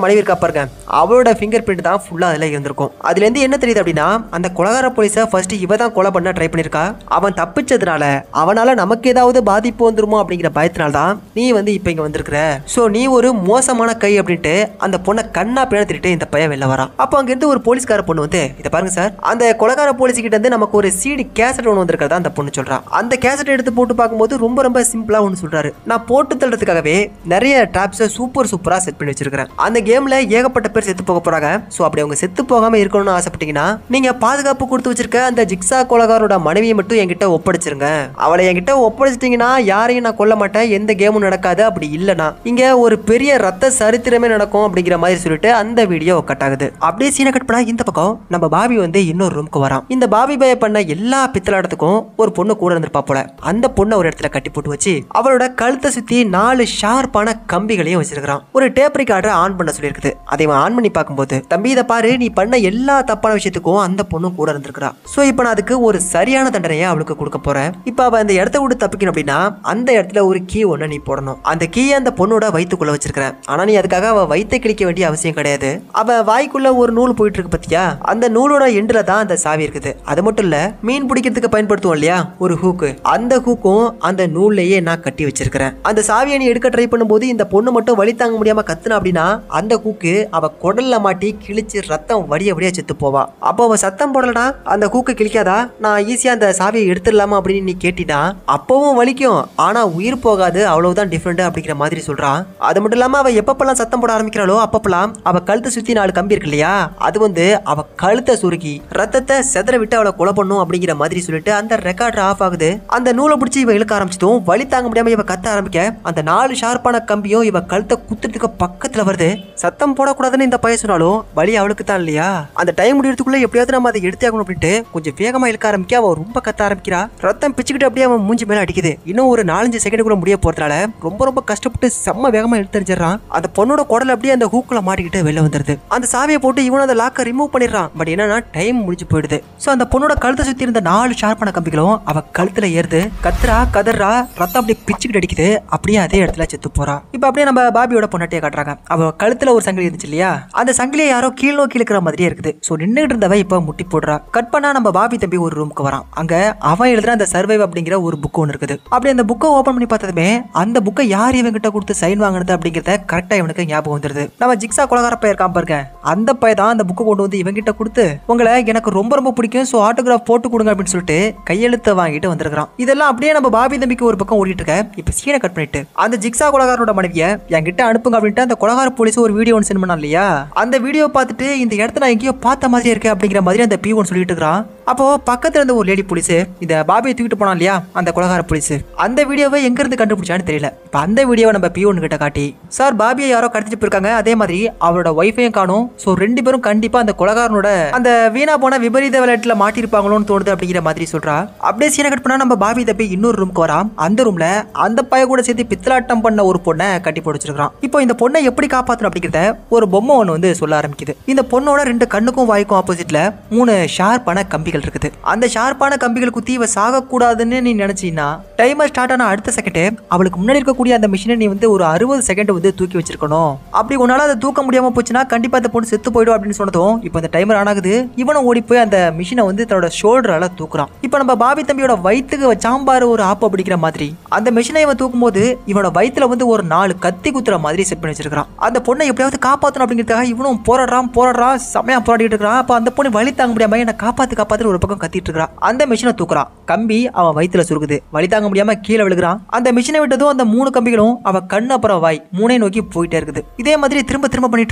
மனைவி இருக்கா பாருங்க, அவளோட ஃபிங்கர் பிரிண்ட் தான் ஃபுல்லா அதுல இருந்திருக்கும். அதுல இருந்து என்ன தெரியுது அப்படின்னா, அந்த கொலகார போலீஸை ஃபர்ஸ்ட் இவ தான் கொலை பண்ண ட்ரை பண்ணிருக்கா. அவன் தப்பிச்சதுனால அவனால நமக்கு ஏதாவது பாதிப்பு வந்துருமோ அப்படிங்கிற பயத்தினால தான் நீ வந்து இப்ப இங்க வந்திருக்கிற. சோ நீ ஒரு மோசமான கை அப்படின்ட்டு அந்த பொண்ணை கண்ணா பேணத்திட்டு இந்த பையன் வெளில வரான். அப்போ அங்க இருந்து ஒரு போலீஸ்கார பொண்ணு வந்து, இதை பாருங்க சார், அந்த கொலகார போலீஸ் கிட்ட இருந்து நமக்கு ஒரு CD கேசட் ஒன்று வந்திருக்கிறதா அந்த பொண்ணு சொல்றான். அந்த கேசட் எடுத்து போட்டு பார்க்கும்போது ரொம்ப ரொம்ப சிம்பிளா ஒன்று சொல்றாரு, நான் போட்டு தள்ளுறதுக்காகவே நிறைய ட்ராப்ஸை சூப்பரா செட் பண்ணி வச்சிருக்கிறேன். அந்த கேம்ல ஏகப்பட்ட பேர் செத்து போக போறாங்க. சோ அப்படி அவங்க செத்து போகாம இருக்கணும்னு ஆசைப்பட்டீங்கன்னா நீங்க பாதுகாப்பு கொடுத்து வச்சிருக்க அந்த ஜிக்ஸா கொலகாரோட மனைவியை மட்டும் என்கிட்ட ஒப்படைச்சிருங்க. அவளை என்கிட்ட ஒப்படைச்சிட்டீங்கன்னா யாரையும் நான் கொல்ல மாட்டேன், எந்த கேமும் நடக்காது. அப்படி இல்லைனா இங்க ஒரு பெரிய ரத்த சரித்திரமே நடக்கும் அப்படிங்கிற மாதிரி சொல்லிட்டு அந்த வீடியோ கட் ஆகுது. அப்படியே சீனை கட் பண்ணா இந்த பக்கம் நம்ம பாபி வந்து இன்னொரு ரூமுக்கு வரான். இந்த பாபி பய பண்ண எல்லா பித்தலாட்டத்துக்கும் ஒரு பொண்ணு கூட இருந்திருப்பா போல. அந்த பொண்ணை ஒரு இடத்துல கட்டி போட்டு வச்சு அவளோட கழுத்தை சுத்தி 4 ஷார்ப்பான கம்பிகளையும் வச்சிருக்கான். ஒரு டேப் ரெக்கார்டரை ஆன் பண்ண சொல்லியிருக்குது. அதை ஆன் பண்ணி பார்க்கும்போது, தம்பி இதை பாரு, நீ பண்ண எல்லா தப்பான விஷயத்துக்கும் அந்த பொண்ணு கூட இருந்திருக்கா. சோ இப்போ நான் அதுக்கு ஒரு சரியான தண்டனையை அவளுக்கு கொடுக்க போறேன். இப்போ அவ அந்த இடத்த விட்டு தப்பிக்கணும் அப்படின்னா அந்த இடத்துல ஒரு கீ ஒண்ணு நீ போடணும். அந்த கீயை அந்த பொண்ணோட வயிற்றுக்குள்ள வச்சிருக்கிறேன். ஆனா நீ அதுக்காக அவ வயிற்றை கிழிக்க வேண்டிய அவசியம் கிடையாது. அவ வாய்க்குள்ள ஒரு நூல் போயிட்டு இருக்கு பத்தியா, அந்த நூலோட எண்டுல தான் அந்த சாவி இருக்குது. அது மட்டும் இல்ல, மீன் பிடிக்கிறதுக்கு பயன்படுத்துவோம் இல்லையா ஒரு ஹூக்கு, அந்த ஹூக்கும் அந்த நூல்லையே நான் கட்டி வச்சிருக்கிறேன். அந்த சாவியை நீ எடுக்க ட்ரை பண்ணும்போது இந்த பொண்ணு மட்டும் வலி தாங்க முடியாம கத்துனா அப்படின்னா அந்த ஹூக்கு அவ குடல்ல மாட்டி கிழிச்சு ரத்தம் வடிய செத்து போவா. அப்போ அவ சத்தம் போடலனா அந்த ஹூக்கு கிழிக்காதா, நான் ஈஸியா அந்த சாவியை எடுத்துடலாமா அப்படின்னு நீ கேட்டினா அப்பவும் வலிக்கும், ஆனா உயிர் போகாது, அவ்வளவுதான் டிஃபரெண்ட் அப்படிங்கிற மாதிரி சொல்றான். அது மட்டும் இல்லாம அவ எப்பப்பெல்லாம் சத்தம் போட ஆரம்பிக்கிறாளோ அப்பப்பெல்லாம் அவ கழுத்தை சுத்தி 4 கம்பி இருக்கு இல்லையா, அது வந்து அவ கழுத்தை சுருக்கி ரத்தத்தை செதற விட்டு அவளை கொலை பண்ணும் அப்படிங்கிற மாதிரி சொல்லிட்டு அந்த ரெக்கார்டர் ஆஃப் ஆகுது. அந்த நூலை பிடிச்சி இவ இழுக்க ஆரம்பிச்சதும் வலி தாங்க முடியாம இவ கத்த ஆரம்பிக்க அந்த 4 ஷார்ப்பான கம்பியும் இவ கழுத்தை குத்துறதுக்கு பக்கத்துல வருது. சத்தம் போடக்கூடாதுன்னு இந்த பையன் சொன்னாலும் வலி அவளுக்கு தான் இல்லையா, அந்த டைம் முடியறதுக்குள்ள எப்படியாவது நம்ம அதை எடுத்து ஆகணும் அப்படின்ட்டு கொஞ்சம் வேகமா இழுக்க ஆரம்பிக்க அவ ரொம்ப கத்த ஆரம்பிக்கிறா. ரத்தம் பிச்சுக்கிட்டு அப்படியே அவன் மூஞ்சி மேல அடிக்குது. இன்னும் ஒரு 4-5 செகண்டுக்குள்ள முடிய போறதுனால ரொம்ப கஷ்டப்பட்டு செம்ம வேகமா இழுத்தறிஞ்சிடறான். அந்த பொண்ணோட குடல் அப்படியே அந்த ஹூக்குல மாட்டிக்கிட்டு வெளில வந்துருது. அந்த சாவியை போட்டு இவன் அந்த லாக்கை ரிமூவ் பண்ணிடுறான். பட் என்னன்னா டைம் முடிஞ்சு போயிடுது. சோ அந்த பொண்ணோட கழுத்தை சுத்தி இருந்த 4 ஷார்ப்பான கம்பிகளும் அவ கழுத்துல ஏறுது. கத்துறா கதறா, ரத்தம் அப்படியே பிச்சுக்கிட்டு அடிக்குது. அப்படியே அதே இடத்துல செத்து போறா. இப்ப அப்படியே நம்ம பாபியோட பொண்ணாட்டியை காட்டுறாங்க. அவ கழுத்துல ஒரு சங்கிலி இருந்துச்சு இல்லையா, அந்த சங்கிலியை யாரோ கீழ் நோக்கி இழுக்கிற மாதிரியே இருக்குது. சோ நின்னுட்டு இருந்தவ இப்ப முட்டி போடுறா. கட் பண்ணா நம்ம பாபி தம்பி ஒரு ரூமுக்கு வரான். அங்க அவன் எழுதுற அந்த சர்வைவ் அப்படிங்கிற ஒரு புக் ஒன்று இருக்குது. அப்படி அந்த புக்கை ஓபன் பண்ணி பார்த்ததுமே அந்த புக்கை யார் இவங்கிட்ட கொடுத்து சைன் வாங்கினது அப்படிங்கிறத கரெக்டா இவனுக்கு ஞாபகம் வந்துருது. நம்ம ஜிக்ஸா கொலகார பையன் இருக்கான் பாருங்க, அந்த பையன் தான் அந்த புக்கை கொண்டு வந்து இவங்கிட்ட கொடுத்து உங்களை எனக்கு ரொம்ப பிடிக்கும், சோ ஆட்டோகிராஃப் போட்டு கொடுங்க அப்படின்னு சொல்லிட்டு கையெழுத்தை வாங்கிட்டு வந்திருக்கான். இதெல்லாம் அப்படியே நம்ம பாபி தம்பிக்கு ஒரு பக்கம் ஓடிட்டு இருக்க. இப்ப சீனை கட் பண்ணிட்டு அந்த ஜிக்ஸா கொலகாரோட மனைவியை என்கிட்ட அனுப்புங்க அப்படின்ட்டு அந்த கொலகார போலீஸ் ஒரு வீடியோ ஒன்று சென்ட் பண்ணா இல்லையா, அந்த வீடியோ பார்த்துட்டு இந்த இடத்த நான் எங்கேயோ பார்த்த மாதிரியே இருக்கு அப்படிங்கிற மாதிரி அந்த P1 சொல்லிட்டு இருக்கிறான். அப்போ பக்கத்துல இருந்த ஒரு லேடி போலீஸ் இந்த பாபியை தூக்கிட்டு போனா இல்லையா அந்த கொலகார போலீஸ், அந்த வீடியோவை எங்க இருந்து கண்டுபிடிச்சான்னு தெரியல. இப்ப அந்த வீடியோவை நம்ம P1 கிட்ட காட்டி, சார் பாபியை யாரோ கடத்திட்டு போயிருக்காங்க, அதே மாதிரி அவரோட ஒய்ஃபையும் காணும், சோ 2 பேரும் கண்டிப்பா அந்த கொலகாரனோட அந்த வீணா போன விபரீத விளையாட்டுல மாட்டிருப்பாங்களோன்னு தோணுது அப்படிங்கிற மாதிரி சொல்றா. அப்படியே சீனை கட் பண்ணா நம்ம பாபி தப்பி இன்னொரு ரூமுக்கு வரான். அந்த ரூம்ல அந்த பைய கூட சேர்த்து பித்தலாட்டம் பண்ண ஒரு பொண்ணை கட்டி போட்டுச்சிருக்கான். இப்போ இந்த பொண்ணை எப்படி காப்பாற்றணும் அப்படிங்கிறத ஒரு பொம்மை ஒன்று வந்து சொல்ல ஆரம்பிக்குது. இந்த பொண்ணோட 2 கண்ணுக்கும் வாய்க்கும் ஆப்போசிட்ல 3 ஷார்ப்பான கம்பிகள் கம்பிகள் இருக்குது. அந்த ஷார்ப்பான கம்பிகள் குத்தி இவ சாகக்கூடாதுன்னு நீ நினைச்சீன்னா டைமர் ஸ்டார்ட் ஆன அடுத்த செகண்டே அவளுக்கு முன்னாடி இருக்கக்கூடிய அந்த மிஷினை நீ வந்து ஒரு 60 செகண்ட் வந்து தூக்கி வச்சிருக்கணும். அப்படி உன்னால அதை தூக்க முடியாம போச்சுன்னா கண்டிப்பா அந்த பொண்ணு செத்து போயிடும் அப்படின்னு சொன்னதும் இப்போ அந்த டைமர் ஆன் ஆகுது. இவனும் ஓடி போய் அந்த மிஷினை வந்து தன்னோட ஷோல்டரால தூக்குறான். இப்போ நம்ம பாபி தம்பியோட வயிற்றுக்கு சாம்பார் ஒரு ஆப்ப பிடிக்கிற மாதிரி அந்த மிஷினை இவன் தூக்கும் போது இவனோட வயிற்றுல வந்து ஒரு 4 கத்தி குத்துற மாதிரி செட் பண்ணி வச்சிருக்கான். அந்த பொண்ணை எப்படியாவது காப்பாற்றணும் அப்படிங்கிறதுக்காக இவனும் போராடுறான் செமையா போராடிட்டு இருக்கான். அப்ப அந்த பொண்ணு வலி தாங்க முடியாம என்ன காப்பாத்து ஒரு பக்கம் கத்திட்டு இருக்கான். அந்த மிஷினை தூக்குறான். கம்பி அவன் வயிற்றுல சுருக்குது. வலி தாங்க முடியாம கீழே விழுகிறான். அந்த மிஷினை விட்டதும் அந்த 3 கம்பிகளும் அவ கண்ணு அப்புறம் வாய் 3 நோக்கி போயிட்டே இருக்குது. இதே மாதிரி திரும்ப பண்ணிட்டு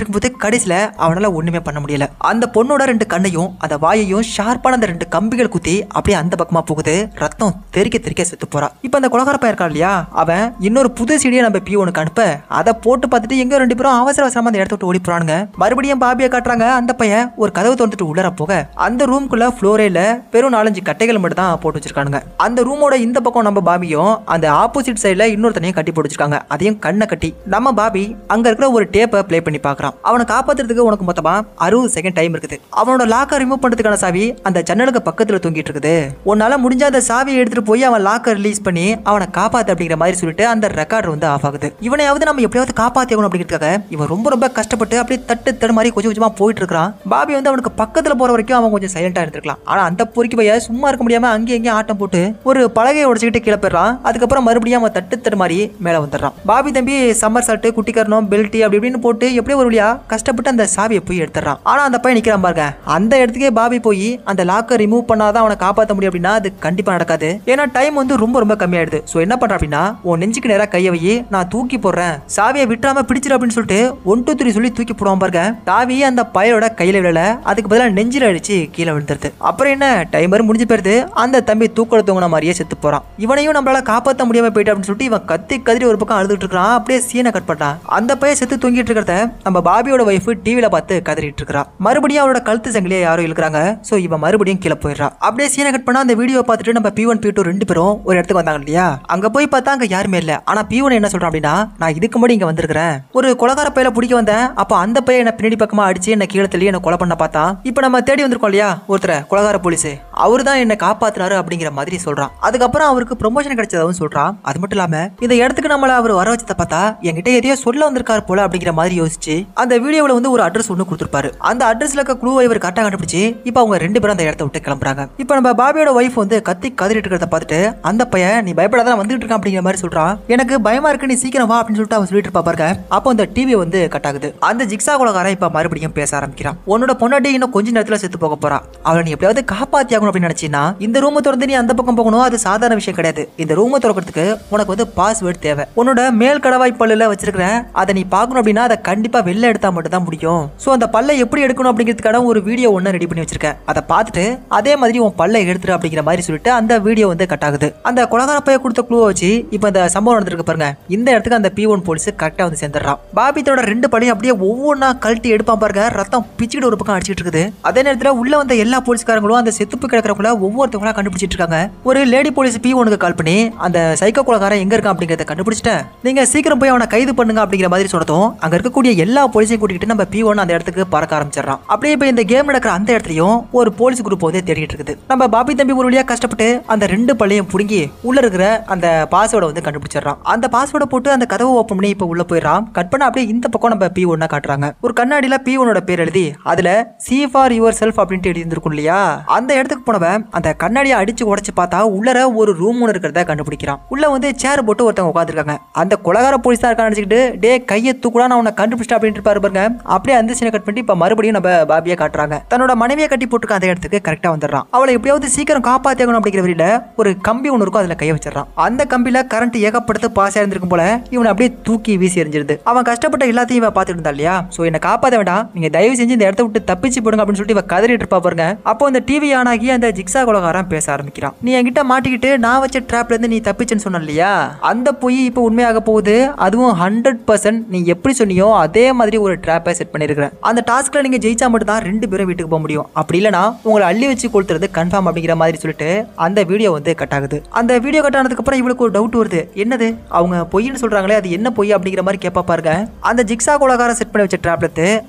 இருக்கும்போது கடைசியில அவனால ஒண்ணுமே பண்ண முடியல. அந்த பொண்ணோட 2 கண்ணையும் அந்த வாயையும் ஷார்ப்பான அந்த 2 கம்பிகள் குத்தி அப்படியே அந்த பக்கமா போகுது. ரத்தம் தெறிக்க செத்து போறான். இப்ப அந்த கொலகார பையன் இருக்கான் இல்லையா, அவன் இன்னொரு புது சீடியை நம்ம பியோனுக்கு அனுப்ப அதை போட்டு பார்த்துட்டு எங்க 2 பேரும் அவசரமா அந்த இடத்த விட்டு ஓடி போறானுங்க. மறுபடியும் பாபியை காட்டுறாங்க. அந்த பையன் ஒரு கதவு திறந்துட்டு உள்ளர போக அந்த ரூம்குள்ள ஃப்ளோரேல வெறும் 4-5 கட்டைகள் மட்டும் தான் போட்டு வச்சிருக்கானுங்க. அந்த ரூமோட இந்த பக்கம் நம்ம பாபியும் அந்த ஆப்போசிட் சைடுல இன்னொருத்தனையும் கட்டி போட்டு வச்சிருக்காங்க. அதையும் கண்ணை கட்டி நம்ம பாபி அங்க இருக்கிற ஒரு டேப்பை ப்ளே பண்ணி பார்க்கறான். அவனை காப்பாத்துறதுக்கு உனக்கு மொத்தமா 60 செகண்ட் டைம் இருக்குது. அவனோட லாக்கர் ரிமூவ் பண்றதுக்கான சாவி அந்த ஜன்னலுக்கு பக்கத்துல தூங்கிட்டு இருக்குது. உன்னால முடிஞ்ச அந்த சாவியை எடுத்துட்டு போய் அவன் லாக்கர் ரிலீஸ் பண்ணி அவனை காப்பாத்து அப்படிங்கிற மாதிரி சொல்லிட்டு அந்த ரெக்கார்டர் வந்து ஆஃப் ஆகுது. இவனையாவது நம்ம எப்படியாவது காப்பாத்தியணும் அப்படிங்கிறதுக்காக இவன் ரொம்ப கஷ்டப்பட்டு அப்படியே தட்டு மாதிரி கொஞ்சமா போயிட்டு இருக்கான். பாபி வந்து அவனுக்கு பக்கத்துல போற வரைக்கும் அவன் கொஞ்சம் சைலண்டா இருந்திருக்கலாம். ஆனா அந்த பொறுக்கி பைய சும்மா இருக்க முடியாம அங்கேயும் ஆட்டம் போட்டு ஒரு பலகையை உடைச்சுக்கிட்டு கீழே போயிடறான். அதுக்கப்புறம் மறுபடியும் அவன் தட்டு மாதிரி மேல வந்துடுறான். பாபி தம்பி சம்மர் சால்ட் குட்டிக்கரணம் பெல்ட் அப்படி இப்படின்னு போட்டு எப்படியோ ஒரு வழியா கஷ்டப்பட்டு அந்த சாவியை போய் எடுத்துறான். ஆனா அந்த பையன் நிக்கிறான் பாருங்க. அந்த இடத்துக்கே பாபி போய் அந்த லாக்கர் ரிமூவ் பண்ணாதான் அவனை காப்பாற்ற முடியும் அப்படின்னா அது கண்டிப்பா நடக்காது. ஏன்னா டைம் வந்து ரொம்ப கம்மியாயிடுது. சோ என்ன பண்றான் அப்படின்னா உன் நெஞ்சுக்கு நேரா கையை வை, நான் தூக்கி போடுறேன், சாவியை விட்டுறாம பிடிச்சிரு அப்படின்னு சொல்லிட்டு 1 2 3 சொல்லி தூக்கி போடுவான் பாருங்க. சாவி அந்த பையனோட கையில விழல, அதுக்கு பதிலா நெஞ்சில அடிச்சு கீழே விழுந்துருது. அப்புறம் என்ன டைமர் முடிஞ்சு போயிருது. அந்த தம்பி தூக்கல தூங்கின மாதிரியே செத்து போறான். இவனையும் நம்மளால காப்பாற்ற முடியாம போயிட்டு அப்படின்னு சொல்லிட்டு இவன் கதறி ஒரு பக்கம் அழுதுட்டு இருக்கான். அப்படியே சீனை கட் பண்ணான். அந்த பையன் செத்து தூங்கிட்டு இருக்கிறத நம்ம பாபியோட வைஃப் டிவில பார்த்து கதறிட்டு இருக்கா. மறுபடியும் அவரோட கழுத்து சங்கிலியை யாரோ இழுக்கிறாங்க. சோ இவன் மறுபடியும் கீழே போயிடுறான். அப்படியே சீனை கட் பண்ணா அந்த வீடியோ பார்த்துட்டு நம்ம P1 P2 2 பேரும் ஒரு இடத்துக்கு வந்தாங்க இல்லையா, அங்க போய் பார்த்தா அங்க யாருமே இல்ல. ஆனா P1 என்ன சொல்றான் அப்படின்னா நான் இதுக்கு முன்னாடி இங்க வந்திருக்கிறேன், ஒரு கொலகார பையில பிடிக்க வந்தேன், அப்ப அந்த பையன் என்ன பின்னாடி பக்கமா அடிச்சு என்ன கீழே தள்ளி என்ன கொலை பண்ண பார்த்தான். இப்ப நம்ம தேடி வந்திருக்கோம் இல்லையா ஒருத்தர் கொலகார போலீஸ், அவரு தான் என்ன காப்பாத்துறாரு அப்படிங்கிற மாதிரி சொல்றான். அதுக்கப்புறம் அவருக்கு ப்ரொமோஷன் கிடைச்சதாவும் சொல்றான். அது மட்டும் இல்லாம இந்த இடத்துக்கு நம்மள அவர் வர வச்சதை பார்த்தா என்கிட்ட எதையோ சொல்ல வந்திருக்காரு போல அப்படிங்கிற மாதிரி யோசிச்சு அந்த வீடியோவில் வந்து ஒரு அட்ரஸ் ஒன்று கொடுத்துருப்பாரு. அந்த அட்ரஸ்ல இருக்க க்ளூவை இவர் கரெக்டாக கண்டுபிடிச்சு இப்போ அவங்க 2 பேரும் அந்த இடத்த விட்டு கிளம்புறாங்க. இப்போ நம்ம பாபியோட வைஃப் வந்து கதறிட்டு இருக்கிறத பார்த்துட்டு அந்த பையன் நீ பயப்படாதான் வந்துட்டு இருக்கான் அப்படிங்கிற மாதிரி சொல்றான். எனக்கு பயமா இருக்கு, நீ சீக்கிரம் வா அப்படின்னு சொல்லிட்டு அவன் சொல்லிட்டு இருப்பா பாருங்க. அப்போ அந்த டிவி வந்து கட் ஆகுது. அந்த ஜிக்ஸா கொலகாரன் இப்ப மறுபடியும் பேச ஆரம்பிக்கிறான். உன்னோட பொண்டாட்டி இன்னும் கொஞ்ச நேரத்துல செத்து போக போறா, அவளை நீ எப்படியாவது காப்பாத்தி ஆகணும் அப்படின்னு நினைச்சீன்னா இந்த ரூமை திறந்து நீ அந்த பக்கம் போகணும். அது சாதாரண விஷயம் கிடையாது. இந்த ரூமை திறக்கிறதுக்கு உனக்கு வந்து பாஸ்வேர்டு தேவை. உன்னோட மேல் கடவாய் பல்லுல வச்சிருக்கிற அதை நீ பார்க்கணும் அப்படின்னா அதை கண்டிப்பா வெளில எடுத்தா மட்டும் தான் முடியும். சோ அந்த பல்லை எப்படி எடுக்கணும் அப்படிங்கிறதுக்கான ஒரு வீடியோ ஒன்னு ரெடி பண்ணி வச்சிருக்கேன். அதை பார்த்துட்டு அதே மாதிரி உன் பல்லை எடுத்துரு அப்படிங்கிற மாதிரி சொல்லிட்டு அந்த வீடியோ வந்து கட் ஆகுது. அந்த கொலகார பைய கொடுத்த க்ளூவை வச்சு இப்ப இந்த சம்பவம் நடந்திருக்கு பாருங்க. இந்த இடத்துக்கு அந்த P1 போலீஸ் கரெக்டா வந்து சேர்ந்துடுறான். பாபி தோட 2 பல்லையும் அப்படியே ஒவ்வொன்னா கழட்டி எடுப்பான் பாருங்க. ரத்தம் பிச்சுக்கிட்டு ஒரு பக்கம் அடிச்சிட்டு இருக்குது. அதே நேரத்துல உள்ள வந்த எல்லா போலீஸ்காரங்களும் அந்த செத்துப்பு கிடக்கிறவங்கள ஒவ்வொருத்தவங்களா கண்டுபிடிச்சிட்டு இருக்காங்க. ஒரு லேடி போலீஸ் P1க்கு கால் பண்ணி அந்த சைக்கோ கொலகாரன் எங்க இருக்கான் அப்படிங்கறத கண்டுபிடிச்சிட்டேன், நீங்க சீக்கிரம் போய் அவனை கைது பண்ணுங்க அப்படிங்கிற மாதிரி சொன்னதும் அங்க இருக்கக்கூடிய எல்லா போலீஸையும் கூட்டிட்டு நம்ம P1 அந்த இடத்துக்கு பறக்க ஆரம்பிச்சிடறான். அப்படியே இப்ப இந்த கேம் நடக்கிற அந்த இடத்துலயும் ஒரு போலீஸ் குரூப் வந்து தேடிட்டு இருக்குது. நம்ம பாபி தம்பி ஒரு வழியா கஷ்டப்பட்டு அந்த 2 பல்லையும் புடுங்கி உள்ள இருக்கிற அந்த பாஸ்வேர்டை வந்து கண்டுபிடிச்சிடறான். அந்த பாஸ்வேர்டை போட்டு அந்த கதவை ஓபன் பண்ணி இப்ப உள்ள போயிடறான். கட் பண்ண அப்படியே இந்த பக்கம் நம்ம P1 காட்டுறாங்க. ஒரு கண்ணாடியில P1 பேர் எழுதி அதுல C for yourself அப்படின்ட்டு எழுதி இருந்திருக்கும் இல்லையா, அந்த இடத்துக்கு போனவன் அந்த கண்ணாடியை அடிச்சு உடைச்சு பார்த்தா உள்ளர ஒரு ரூம் ஒன்று இருக்கிறத கண்டுபிடிக்கிறான். உள்ள வந்து சேர் போட்டு ஒருத்தவங்க உட்காந்துருக்காங்க. அந்த கொலகார போலீஸ் தான் இருக்கான்னு நினைச்சுக்கிட்டு டே கையை தூக்குடா நான் உன்னை கண்டுபிடிச்சிட்டேன் அப்படின்னு இருப்பாரு பாருங்க. அப்படியே அந்த சீனை கட் பண்ணி இப்ப மறுபடியும் நம்ம பாபியை காட்டுறாங்க. தன்னோட மனைவியை கட்டி போட்டுக்க அந்த இடத்துக்கு கரெக்டா வந்துடுறான். அவளை எப்படியாவது சீக்கிரம் காப்பாத்தியாகணும் அப்படிங்கிற வழியில ஒரு கம்பி ஒன்று இருக்கும், அதுல கையை வச்சிடறான். அந்த கம்பியில கரண்ட் ஏகப்படுத்த பாஸ் ஆயிருந்திருக்கும் போல இவனை அப்படியே தூக்கி வீசி எறிஞ்சிருது. அவன் கஷ்டப்பட்ட எல்லாத்தையும் இவன் பார்த்துட்டு இருந்தா இல்லையா, சோ என்ன காப்பாற்ற வேண்டாம், நீங்க தயவு செஞ்சு இந்த இடத்த விட்டு தப்பிச்சு போடுங்க அப்படின்னு சொல்லிட்டு இவ கதறிட்டு இருப்பா பாருங்க. அப்போ அந்த டிவி ஆன் ஆகி அந்த ஜிக்ஸா கொலகாரன் பேச ஆரம்பிக்கிறான். நீ என்கிட்ட மாட்டிக்கிட்டு நான் வச்ச ட்ராப்ல இருந்து நீ தப்பிச்சுன்னு சொன்ன இல்லையா, அந்த பொய் இப்போ உண்மையாக போகுது. அதுவும் 100% நீ எப்படி சொன்னியோ அதே மாதிரி ஒரு ட்ராப்பை செட் பண்ணிருக்கிறேன். அந்த டாஸ்க்ல நீங்க ஜெயிச்சா மட்டும் தான் 2 பேரும் வீட்டுக்கு போக முடியும், அப்படி இல்லைனா உங்களை அள்ளி வச்சு கொளுத்துறது கன்ஃபார்ம் அப்படிங்கிற மாதிரி சொல்லிட்டு அந்த வீடியோ வந்து கட் ஆகுது. அந்த வீடியோ கட் ஆனதுக்கு அப்புறம் இவளுக்கு ஒரு டவுட் வருது. என்னது அவங்க பொய்ன்னு சொல்றாங்களே, அது என்ன பொய் அப்படிங்கிற மாதிரி கேட்பா பாருங்க. அந்த ஜிக்ஸா கொலகாரன் செட் பண்ணி வச்ச ட்ராப்ல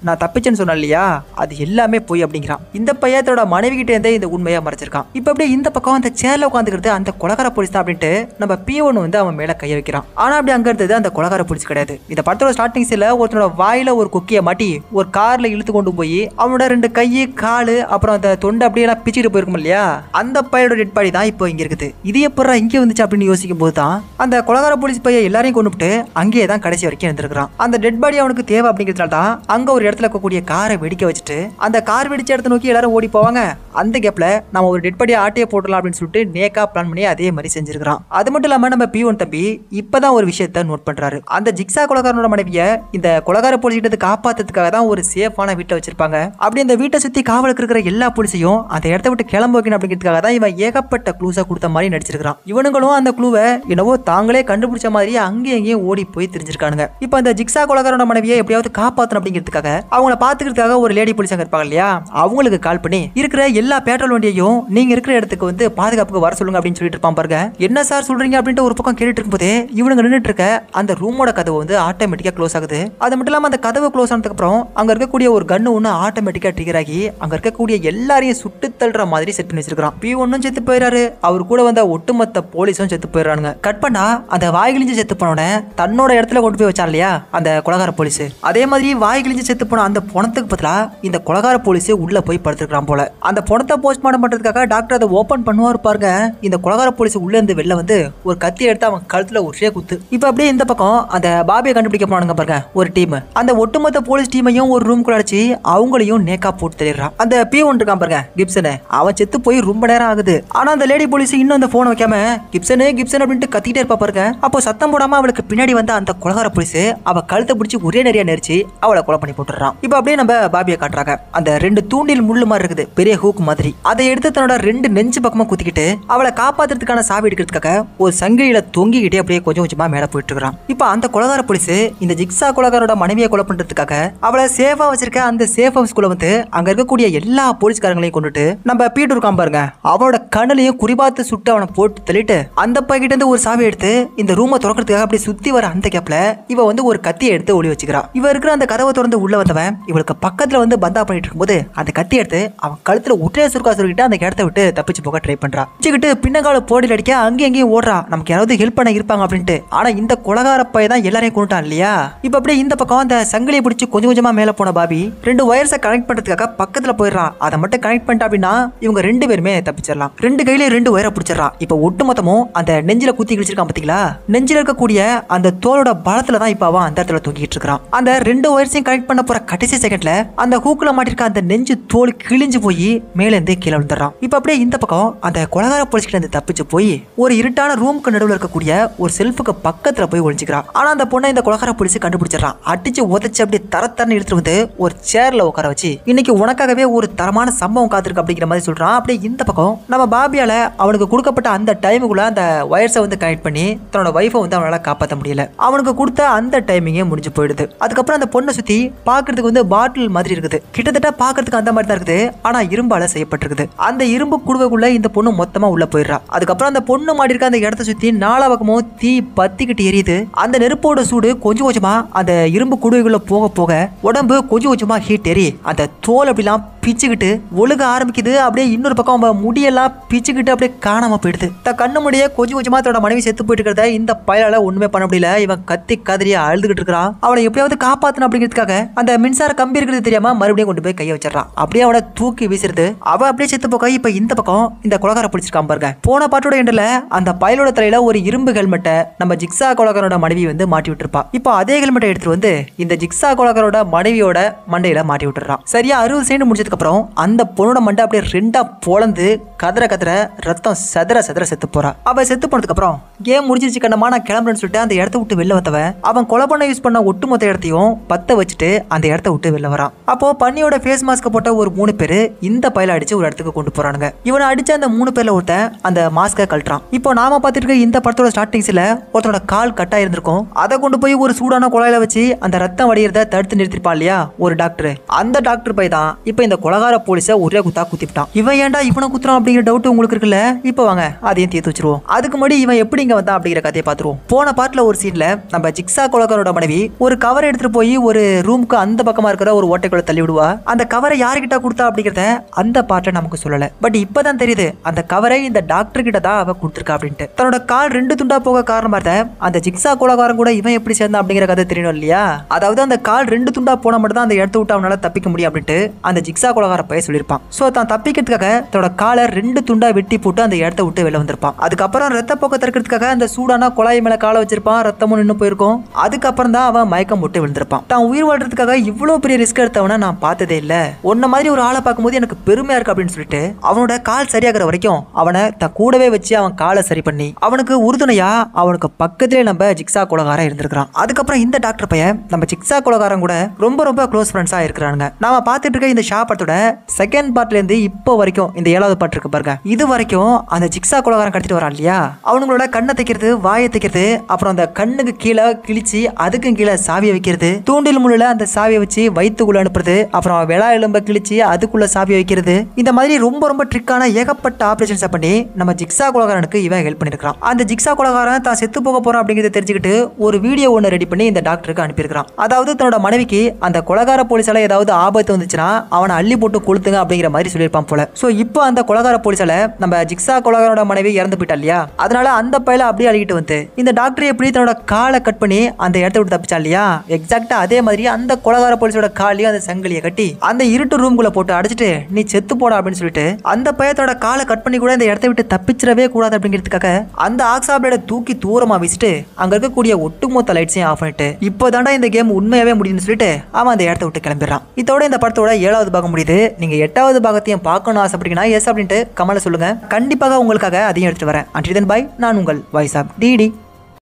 நான் தப்பிச்சேன்னு சொன்னேன் இல்லையா, அது எல்லாமே பொய் அப்படிங்கிறான். இந்த பையத்தோட மனைவி கிட்ட கிட்டே இருந்தே இந்த உண்மையை மறைச்சிருக்கான். இப்ப அப்படியே இந்த பக்கம் அந்த சேர்ல உட்காந்துக்கிறது அந்த கொலகார போலீஸ் தான் அப்படின்ட்டு நம்ம P1 வந்து அவன் மேல கைய வைக்கிறான். ஆனா அப்படி அங்க இருந்தது அந்த கொலகார போலீஸ் கிடையாது. இந்த படத்தோட ஸ்டார்டிங் சீன்ல ஒருத்தனோட வாயில ஒரு கொக்கிய மாட்டி ஒரு கார்ல இழுத்து கொண்டு போய் அவனோட 2 கை காலு அப்புறம் அந்த தொண்டை அப்படியே எல்லாம் பிச்சுட்டு போயிருக்கும் இல்லையா, அந்த பையோட டெட் பாடி தான் இப்போ இங்க இருக்குது. இது எப்பறா இங்க வந்துச்சு அப்படின்னு யோசிக்கும் போது தான் அந்த கொலகார போலீஸ் பைய எல்லாரையும் கொண்டுட்டு அங்கேயே தான் கடைசி வரைக்கும் இருந்திருக்கான். அந்த டெட் பாடி அவனுக்கு தேவை அப்படிங்கிறதுனால தான் அங்க ஒரு இடத்துல இருக்கக்கூடிய காரை வெடிக்க வச்சுட்டு அந்த கார் வெடிச்ச இடத்த நோக்கி எல்லாரும் ஓடி போவாங்க. அந்த கேப்ல நம்ம ஒரு டெட் பாடியை ஆட்டையை போடலாம் அப்படின்னு சொல்லிட்டு நேக்கா பிளான் பண்ணி அதே மாதிரி செஞ்சிருக்கான். அது மட்டும் இல்லாம நம்ம P1 தம்பி இப்பதான் ஒரு விஷயத்த நோட் பண்றாரு. அந்த ஜிக்ஸா கொலகாரனோட மனைவிய இந்த கொலகார போலீஸ் கிட்ட காப்பாத்துறதுக்காக தான் ஒரு சேஃபான வீட்டை வச்சிருப்பாங்க. அப்படி இந்த வீட்டை சுத்தி காவலுக்கு இருக்கிற எல்லா போலீஸையும் அந்த இடத்த விட்டு கிளம்ப வைக்கணும் அப்படிங்கிறதுக்காக தான் இவன் ஏகப்பட்ட க்ளூஸா கொடுத்த மாதிரி நடிச்சிருக்கான். இவனுங்களும் அந்த க்ளூவை என்னவோ தாங்களே கண்டுபிடிச்ச மாதிரி அங்கேயும் எங்கேயும் ஓடி போய் தெரிஞ்சிருக்கானுங்க. இப்போ அந்த ஜிக்ஸா கொலகாரனோட மனைவியை எப்படியாவது காப்பாற்றணும் அப்படிங்கிறதுக்காக அவங்கள பாத்துக்கிறதுக்காக ஒரு லேடி போலீஸ் அங்க இருப்பாங்க இல்லையா, அவங்களுக்கு கால் பண்ணி இருக்கிற எல்லா பெட்ரோல் வண்டியையும் நீங்க இருக்கிற இடத்துக்கு வந்து பாதுகாப்புக்கு வர சொல்லுங்க அப்படின்னு சொல்லிட்டு இருப்பான் பாருங்க. என்ன சார் சொல்றீங்க அப்படின்ட்டு ஒரு பக்கம் கேட்டுட்டு இருக்கும்போதே இவனுங்க நின்றுட்டு இருக்க அந்த ரூமோட கதவு வந்து ஆட்டோமேட்டிக்கா க்ளோஸ் ஆகுது. அது மட்டும் இல்லாம அந்த கதவு க்ளோஸ் ஆனதுக்கு அப்புறம் அங்க இருக்கக்கூடிய ஒரு கன்னு ஒண்ணு ஆட்டோமேட்டிக்கா ட்ரிகர் ஆகி அங்க இருக்கக்கூடிய எல்லாரையும் சுட்டு தள்ளுற மாதிரி செட் பண்ணி வச்சிருக்கான். P1 செத்து போயிறாரு. அவர் கூட வந்த ஒட்டுமொத்த போலீஸும் செத்து போயிடுறானுங்க. கட் பண்ணா அந்த வாய்கிழிஞ்சு செத்து போனோட தன்னோட இடத்துல கொண்டு போய் வச்சான் இல்லையா அந்த கொலகார போலீஸ், அதே மாதிரி வாய்கிழிஞ்சு செத்து போன அந்த பணத்துக்கு பதிலா இந்த கொலகார போலீஸ் உள்ள போய் படுத்துருக்கான் போல. அந்த பணத்தை போஸ்ட்மார்ட்டம் பண்றதுக்காக டாக்டர் அதை ஓபன் பண்ணுவாரு பாருங்க. இந்த கொலகார போலீஸ் உள்ள இருந்து வெளில வந்து ஒரு கத்தி எடுத்து அவன் கழுத்துல ஒரே குத்து. இப்ப அப்படியே இந்த பக்கம் அந்த பாபியை கண்டுபிடிக்க போனானுங்க பாருங்க ஒரு டீம். அந்த ஒட்டுமொத்த போலீஸ் டீமையும் ஒரு ரூம் குள்ள அடிச்சு அவங்களையும் நேக்கா போட்டு தள்ளிடுறான். அந்த P1 இருக்கான் பாருங்க கிப்சன், அவன் செத்து போய் ரொம்ப நேரம் ஆகுது. ஆனா அந்த லேடி போலீஸ் இன்னும் அந்த போனை வைக்காம கிப்சன் கிப்சன் அப்படின்ட்டு கத்திட்டே இருப்பா பாருங்க. அப்போ சத்தம் போடாம அவளுக்கு பின்னாடி வந்த அந்த கொலகார போலீஸ் அவ கழுத்தை பிடிச்சி ஒரே நிறைய நெரிச்சு அவளை கொலை பண்ணி போட்டுறான். இப்ப அப்படியே நம்ம பாபியை காட்டுறாங்க. அந்த 2 தூண்டில் முள்ளு மாதிரி இருக்குது பெரிய ஹூக் மாதிரி, அதை எடுத்து தன்னோட 2 நெஞ்சு பக்கமா குத்திக்கிட்டு அவளை காப்பாத்துறதுக்கான சாவி எடுக்கிறதுக்காக ஒரு சங்கிலியில தொங்கிக்கிட்டே அப்படியே கொஞ்சம் கொஞ்சமா மேல போயிட்டு இருக்கான். இப்ப அந்த கொலகார போலீஸ் இந்த ஜிக்ஸா கொலகாரோட மனைவியை கொலை பண்றதுக்காக அவளை சேஃபா வச்சிருக்க அந்த சேஃப் ஹவுஸ்குள்ள வந்து அங்க இருக்கக்கூடிய எல்லா போலீஸ்காரங்களையும் கொண்டுட்டு நம்ம P2 இருக்கான் பாருங்க அவனோட கண்ணுலையும் குறிபாத்து சுட்டு அவனை போட்டு தள்ளிட்டு அந்த பைக்கிட்ட இருந்து ஒரு சாவி எடுத்து இந்த ரூமை திறக்கிறதுக்காக அப்படி சுத்தி வர அந்த கேப்ல இவ வந்து ஒரு கத்தியை எடுத்து ஒளி வச்சுக்கிறா. இவ இருக்கிற அந்த கதவை திறந்து உள்ள வந்தவன் இவளுக்கு பக்கத்துல வந்து பந்தா பண்ணிட்டு இருக்கும்போது அந்த கத்தி எடுத்து அவன் கழுத்துல ஒற்றைய சுருக்கா சொல்லிட்டு அந்த இடத்த விட்டு தப்பிச்சு போக ட்ரை பண்றா. வச்சுக்கிட்டு பின்னங்கால போடியில் அடிக்க அங்கேயும் எங்கேயும் ஓடுறா, நமக்கு யாராவது ஹெல்ப் பண்ண இருப்பாங்க அப்படின்ட்டு. ஆனா இந்த கொலகார பைய தான் எல்லாரையும் கொண்டுட்டான் இல்லையா. இப்ப அப்படியே இந்த பக்கம் அந்த சங்கிலியை பிடிச்சி கொஞ்சம் கொஞ்சமா மேல போன பாபி 2 வயர்ஸை கனெக்ட் பண்றதுக்காக பக்கத்துல போயிடுறான். அதை மட்டும் கனெக்ட் பண்ணிட்டா அப்படின்னா இவங்க 2 பேருமே தப்பிச்சிடலாம். 2 கையில 2 வயரை பிடிச்சிடறான். இப்ப ஒட்டுமொத்தமும் அந்த நெஞ்சில குத்தி கிழிச்சிருக்கான் பாத்தீங்களா, நெஞ்சில இருக்கக்கூடிய அந்த தோலோட பலத்துல தான் இப்ப அவன் அந்த இடத்துல தூக்கிட்டு இருக்கான். அந்த 2 வயர்ஸையும் கனெக்ட் பண்ண போற கடைசி செகண்ட்ல அந்த ஹூக்ல மாட்டிருக்க அந்த நெஞ்சு தோல் கிழிஞ்சு போய் மேல இருந்து கீழே விழுந்துறான். இப்ப அப்படியே இந்த பக்கம் அந்த கொலகார போலீஸ் கிட்ட இருந்து தப்பிச்சு போய் ஒரு இருட்டான ரூமுக்கு நடுவில் இருக்கக்கூடிய ஒரு செல்ஃபுக்கு பக்கத்துல போய் ஒளிஞ்சுக்கிறான். ஆனா அந்த பொண்ணை இந்த கொலகார போலீஸ் கண்டுபிடிச்சிடறான். அடிச்சு உதச்சு அப்படியே தரத்தரன்னு எடுத்துட்டு வந்து ஒரு சேர்ல உட்கார வச்சு இன்னைக்கு உனக்காகவே ஒரு தரமான சம்பவம் காத்திருக்கு அப்படிங்கிற மாதிரி சொல்றான். அப்படியே இந்த பக்கம் நம்ம பாபியால அவனுக்கு கொடுக்கப்பட்ட அந்த டைமுக்குள்ள அந்த வயர்ஸை வந்து கனெக்ட் பண்ணி தன்னோட வைஃபை வந்து அவனால காப்பாற்ற முடியல. அவனுக்கு கொடுத்த அந்த டைமிங்கே முடிஞ்சு போயிடுது. அதுக்கப்புறம் அந்த பொண்ணை சுத்தி பாக்குறதுக்கு வந்து பாட்டில் மாதிரி இருக்குது, கிட்டத்தட்ட பாக்குறதுக்கு அந்த மாதிரி தான் இருக்குது. ஆனா இரும்பால செய்யப்பட்டிருக்குது. அந்த இரும்பு குடுவைக்குள்ள இந்த பொண்ணு மொத்தமா உள்ள போயிடுறா. அதுக்கப்புறம் அந்த பொண்ணு மாடி இருக்க அந்த இடத்த சுத்தி 4 பக்கமும் தீ பத்திக்கிட்டு எரியுது. அந்த நெருப்போட சூடு கொஞ்சம் கொஞ்சமா அந்த இரும்பு குடுவைக்குள்ள போக போக உடம்பு கொஞ்சம் கொஞ்சமா ஹீட் ஏறி அந்த தோல் அப்படிலாம் பிச்சுக்கிட்டு ஒழுக ஆரம்பிக்குது. அப்படியே இன்னொரு பக்கம் முடியெல்லாம் பிச்சுக்கிட்டு அப்படியே காணாம போயிடுது. கண்ணு முடிய கொஞ்சம் கொஞ்சமா தன்னோட மனைவி செத்து போயிட்டு இருக்கிறத இந்த பயலால ஒண்ணுமே பண்ண முடியல. இவன் கத்தி கதறியா அழுதுகிட்டு இருக்கிறான். அவனை எப்படியாவது காப்பாத்தணும் அப்படிங்கிறதுக்காக அந்த மின்சார கம்பி இருக்கிறது தெரியாம மறுபடியும் கொண்டு போய் கையை வச்சிடறான். அப்படியே அவனை தூக்கி வீசுறது. அவ அப்படியே செத்து போக இப்ப இந்த பக்கம் இந்த கொலகார பிடிச்சிருக்கான் பாருங்க. போன பாட்டோட எண்டில் அந்த பயலோட தலையில ஒரு இரும்பு ஹெல்மெட்டை நம்ம ஜிக்ஸா கொலகாரோட மனைவி வந்து மாட்டி விட்டுருப்பா. இப்போ அதே ஹெல்மெட்டை எடுத்துட்டு வந்து இந்த ஜிக்ஸா கொலகாரோட மனைவியோட மண்டையில மாட்டி விட்டுறான். சரியா 60 செகண்ட் முடிச்சதுக்கு அப்புறம் அந்த பொண்ணோட மண்டை அப்படியே 2ஆ பொளந்து கதற கதற ரத்தம் சதற சதற செத்து போறா. அவ செத்து போனதுக்கு அப்புறம் கேம் முடிஞ்சிருச்சு கண்ணமா நான் கிளம்புறேன்னு சொல்லிட்டு அந்த இடத்த விட்டு வெளில வந்தவன் அவன் கொலை பண்ண யூஸ் பண்ண ஒட்டுமொத்த இடத்தையும் பத்த வச்சுட்டு அந்த இடத்த விட்டு வெளில வரான். அப்போ பன்னியோட ஃபேஸ் மாஸ்க் போட்ட ஒரு 3 பேரு இந்த பையில அடிச்சு ஒரு இடத்துக்கு கொண்டு போறானுங்க. இவனை அடிச்ச அந்த 3 பேர்ல ஒருத்தன் அந்த மாஸ்கை கழட்டுறான். இப்போ நாம பார்த்துட்டு இந்த படத்தோட ஸ்டார்டிங்ஸ்ல ஒருத்தனோட கால் கட்டா இருந்திருக்கும். அதை கொண்டு போய் ஒரு சூடான குழாயில வச்சு அந்த ரத்தம் வடிகிறத தடுத்து நிறுத்திருப்பான் இல்லையா ஒரு டாக்டர். அந்த டாக்டர் பை தான் இப்ப இந்த கொலகார போலீஸை ஒரே குத்தா குத்திட்டான். இவன் ஏன்டா இவனை குத்துறான் அப்படிங்கிற டவுட் உங்களுக்கு இருக்குல்ல. இப்போ வாங்க அதையும் தீர்த்து வச்சிருவோம். அதுக்கு முன்னாடி இவன் எப்படி எங்க வந்தா அப்படிங்கிற கதையை பார்த்துருவோம். போன பார்ட்ல ஒரு சீன்ல நம்ம ஜிக்ஸா கொலைகாரனோட மனைவி ஒரு கவர் எடுத்துட்டு போய் ஒரு ரூமுக்கு அந்த பக்கமா இருக்கிற ஒரு ஓட்டைக்குள்ள தள்ளி விடுவா. அந்த கவரை யாருக்கிட்ட கொடுத்தா அப்படிங்கறத அந்த பார்ட்ல நமக்கு சொல்லல. பட் இப்பதான் தெரியுது அந்த கவரை இந்த டாக்டர் கிட்ட தான் அவ கொடுத்துருக்கா அப்படின்ட்டு. தன்னோட கால் 2 துண்டா போக காரணமா இருந்த அந்த ஜிக்ஸா கொலைகாரன் கூட இவன் எப்படி சேர்ந்தா அப்படிங்கிற கதை தெரியணும் இல்லையா? அதாவது அந்த கால் 2 துண்டா போன மட்டும் தான் அந்த இடத்த விட்டு அவனால தப்பிக்க முடியும் அப்படின்ட்டு அந்த ஜிக்ஸா கொலைகார பைய சொல்லியிருப்பான். சோ தான் தப்பிக்கிறதுக்காக தன்னோட காலை 2 துண்டா வெட்டி போட்டு அந்த இடத்த விட்டு வெளில வந்திருப்பான். அதுக்கப்புறம் ரத்த போக்க தடுக்கிறதுக்காக அந்த சூடான குழாய் மேல காலை வச்சிருப்பான். ரத்தமும் நின்று போயிருக்கும். அதுக்கப்புறம் தான் அவன் மயக்கம் போட்டு விழுந்திருப்பான். தான் உயிர் வாழ்றதுக்காக இவ்வளவு பெரிய ரிஸ்க் எடுத்தவன நான் பார்த்ததே இல்ல. உன்ன மாதிரி ஒரு ஆளை பார்க்கும்போது எனக்கு பெருமையா இருக்கு அப்படின்னு சொல்லிட்டு அவனோட கால் சரியாகிற வரைக்கும் அவனை தான் கூடவே வச்சு அவன் காலை சரி பண்ணி அவனுக்கு உறுதுணையா அவனுக்கு பக்கத்திலே நம்ம ஜிக்ஸா கொலைகாரன் இருந்திருக்கான். அதுக்கப்புறம் இந்த டாக்டர் பையன் நம்ம ஜிக்ஸா கொலைகாரன் கூட ரொம்ப ரொம்ப க்ளோஸ் ஃப்ரெண்ட்ஸா இருக்கிறாங்க. நாம பார்த்துட்டு இருக்க இந்த ஷா படத்தோட செகண்ட் பார்ட்ல இருந்து இப்போ வரைக்கும் இந்த 7வது பார்ட் இருக்கு பாருங்க. இது வரைக்கும் அந்த ஜிக்ஸா கொலைகாரன் கடத்திட்டு வரான் இல்லையா? அவங்களோட கண்ணை தைக்கிறது, வாயை தைக்கிறது, அப்புறம் அந்த கண்ணுக்கு கீழே கிழிச்சு அதுக்கும் கீழே சாவியை வைக்கிறது, தூண்டில் முள்ளுல அந்த சாவியை வச்சு வயிற்றுக்குள்ள அனுப்புறது, அப்புறம் வெளா எலும்ப கிழிச்சு அதுக்குள்ள சாவியை வைக்கிறது, இந்த மாதிரி ரொம்ப ரொம்ப ட்ரிக்கான ஏகப்பட்ட ஆபரேஷன்ஸை பண்ணி நம்ம ஜிக்ஸா கொலைகாரனுக்கு இவன் ஹெல்ப் பண்ணிருக்கான். அந்த ஜிக்ஸா கொலைகாரன் தான் செத்து போக போறான் அப்படிங்கிறத தெரிஞ்சுக்கிட்டு ஒரு வீடியோ ஒன்று ரெடி பண்ணி இந்த டாக்டருக்கு அனுப்பியிருக்கான். அதாவது தன்னோட மனைவிக்கு அந்த கொலைகார போலீஸால ஏதாவது ஆபத்து வந்துச்சுன்னா அவனை அள்ளி போட்டு கொளுத்துங்க அப்படிங்கிற மாதிரி சொல்லியிருப்பான் போல. சோ இப்போ அந்த கொலைகார போலீஸால நம்ம ஜிக்ஸா கொலைகாரோட மனைவி இறந்து போயிட்டா இல்லையா? அதனால அந்த பையில அப்படியே அழுகிட்டு வந்து இந்த டாக்டர் எப்படி தன்னோட காலை கட் பண்ணி அந்த இடத்த விட்டு தப்பிச்சா இல்லையா? எக்ஸாக்டா அதே மாதிரி அந்த கொலைகார போலீஸோட காலையும் அந்த சங்கிலியை கட்டி அந்த இருட்டு ரூம்குள்ள போட்டு அடைச்சிட்டு நீ செத்து போட அப்படின்னு சொல்லிட்டு அந்த பையத்தோட காலை கட் பண்ணி கூட இந்த இடத்த விட்டு தப்பிச்சிடவே கூடாது அப்படிங்கிறதுக்காக அந்த ஆக்ஸாப்ளேட தூக்கி தூரமா வீசிட்டு அங்க இருக்கக்கூடிய ஒட்டுமொத்த லைட்ஸையும் ஆஃப் பண்ணிட்டு இப்போதாண்டா இந்த கேம் உண்மையாவே முடியும்னு சொல்லிட்டு அவன் அந்த இடத்த விட்டு கிளம்பிடுறான். இதோட இந்த படத்தோட 7வது பாகம் முடியுது. நீங்க 8வது பாகத்தையும் பார்க்கணும் ஆசைப்பட்டீங்கன்னா எஸ் அப்படின்ட்டு கமெண்ட்ல சொல்லுங்க. கண்டிப்பாக உங்களுக்காக அதையும் எடுத்துட்டு வரேன். Until then bye. நான் உங்கள் வாய்ஸ் ஆப் டிடி.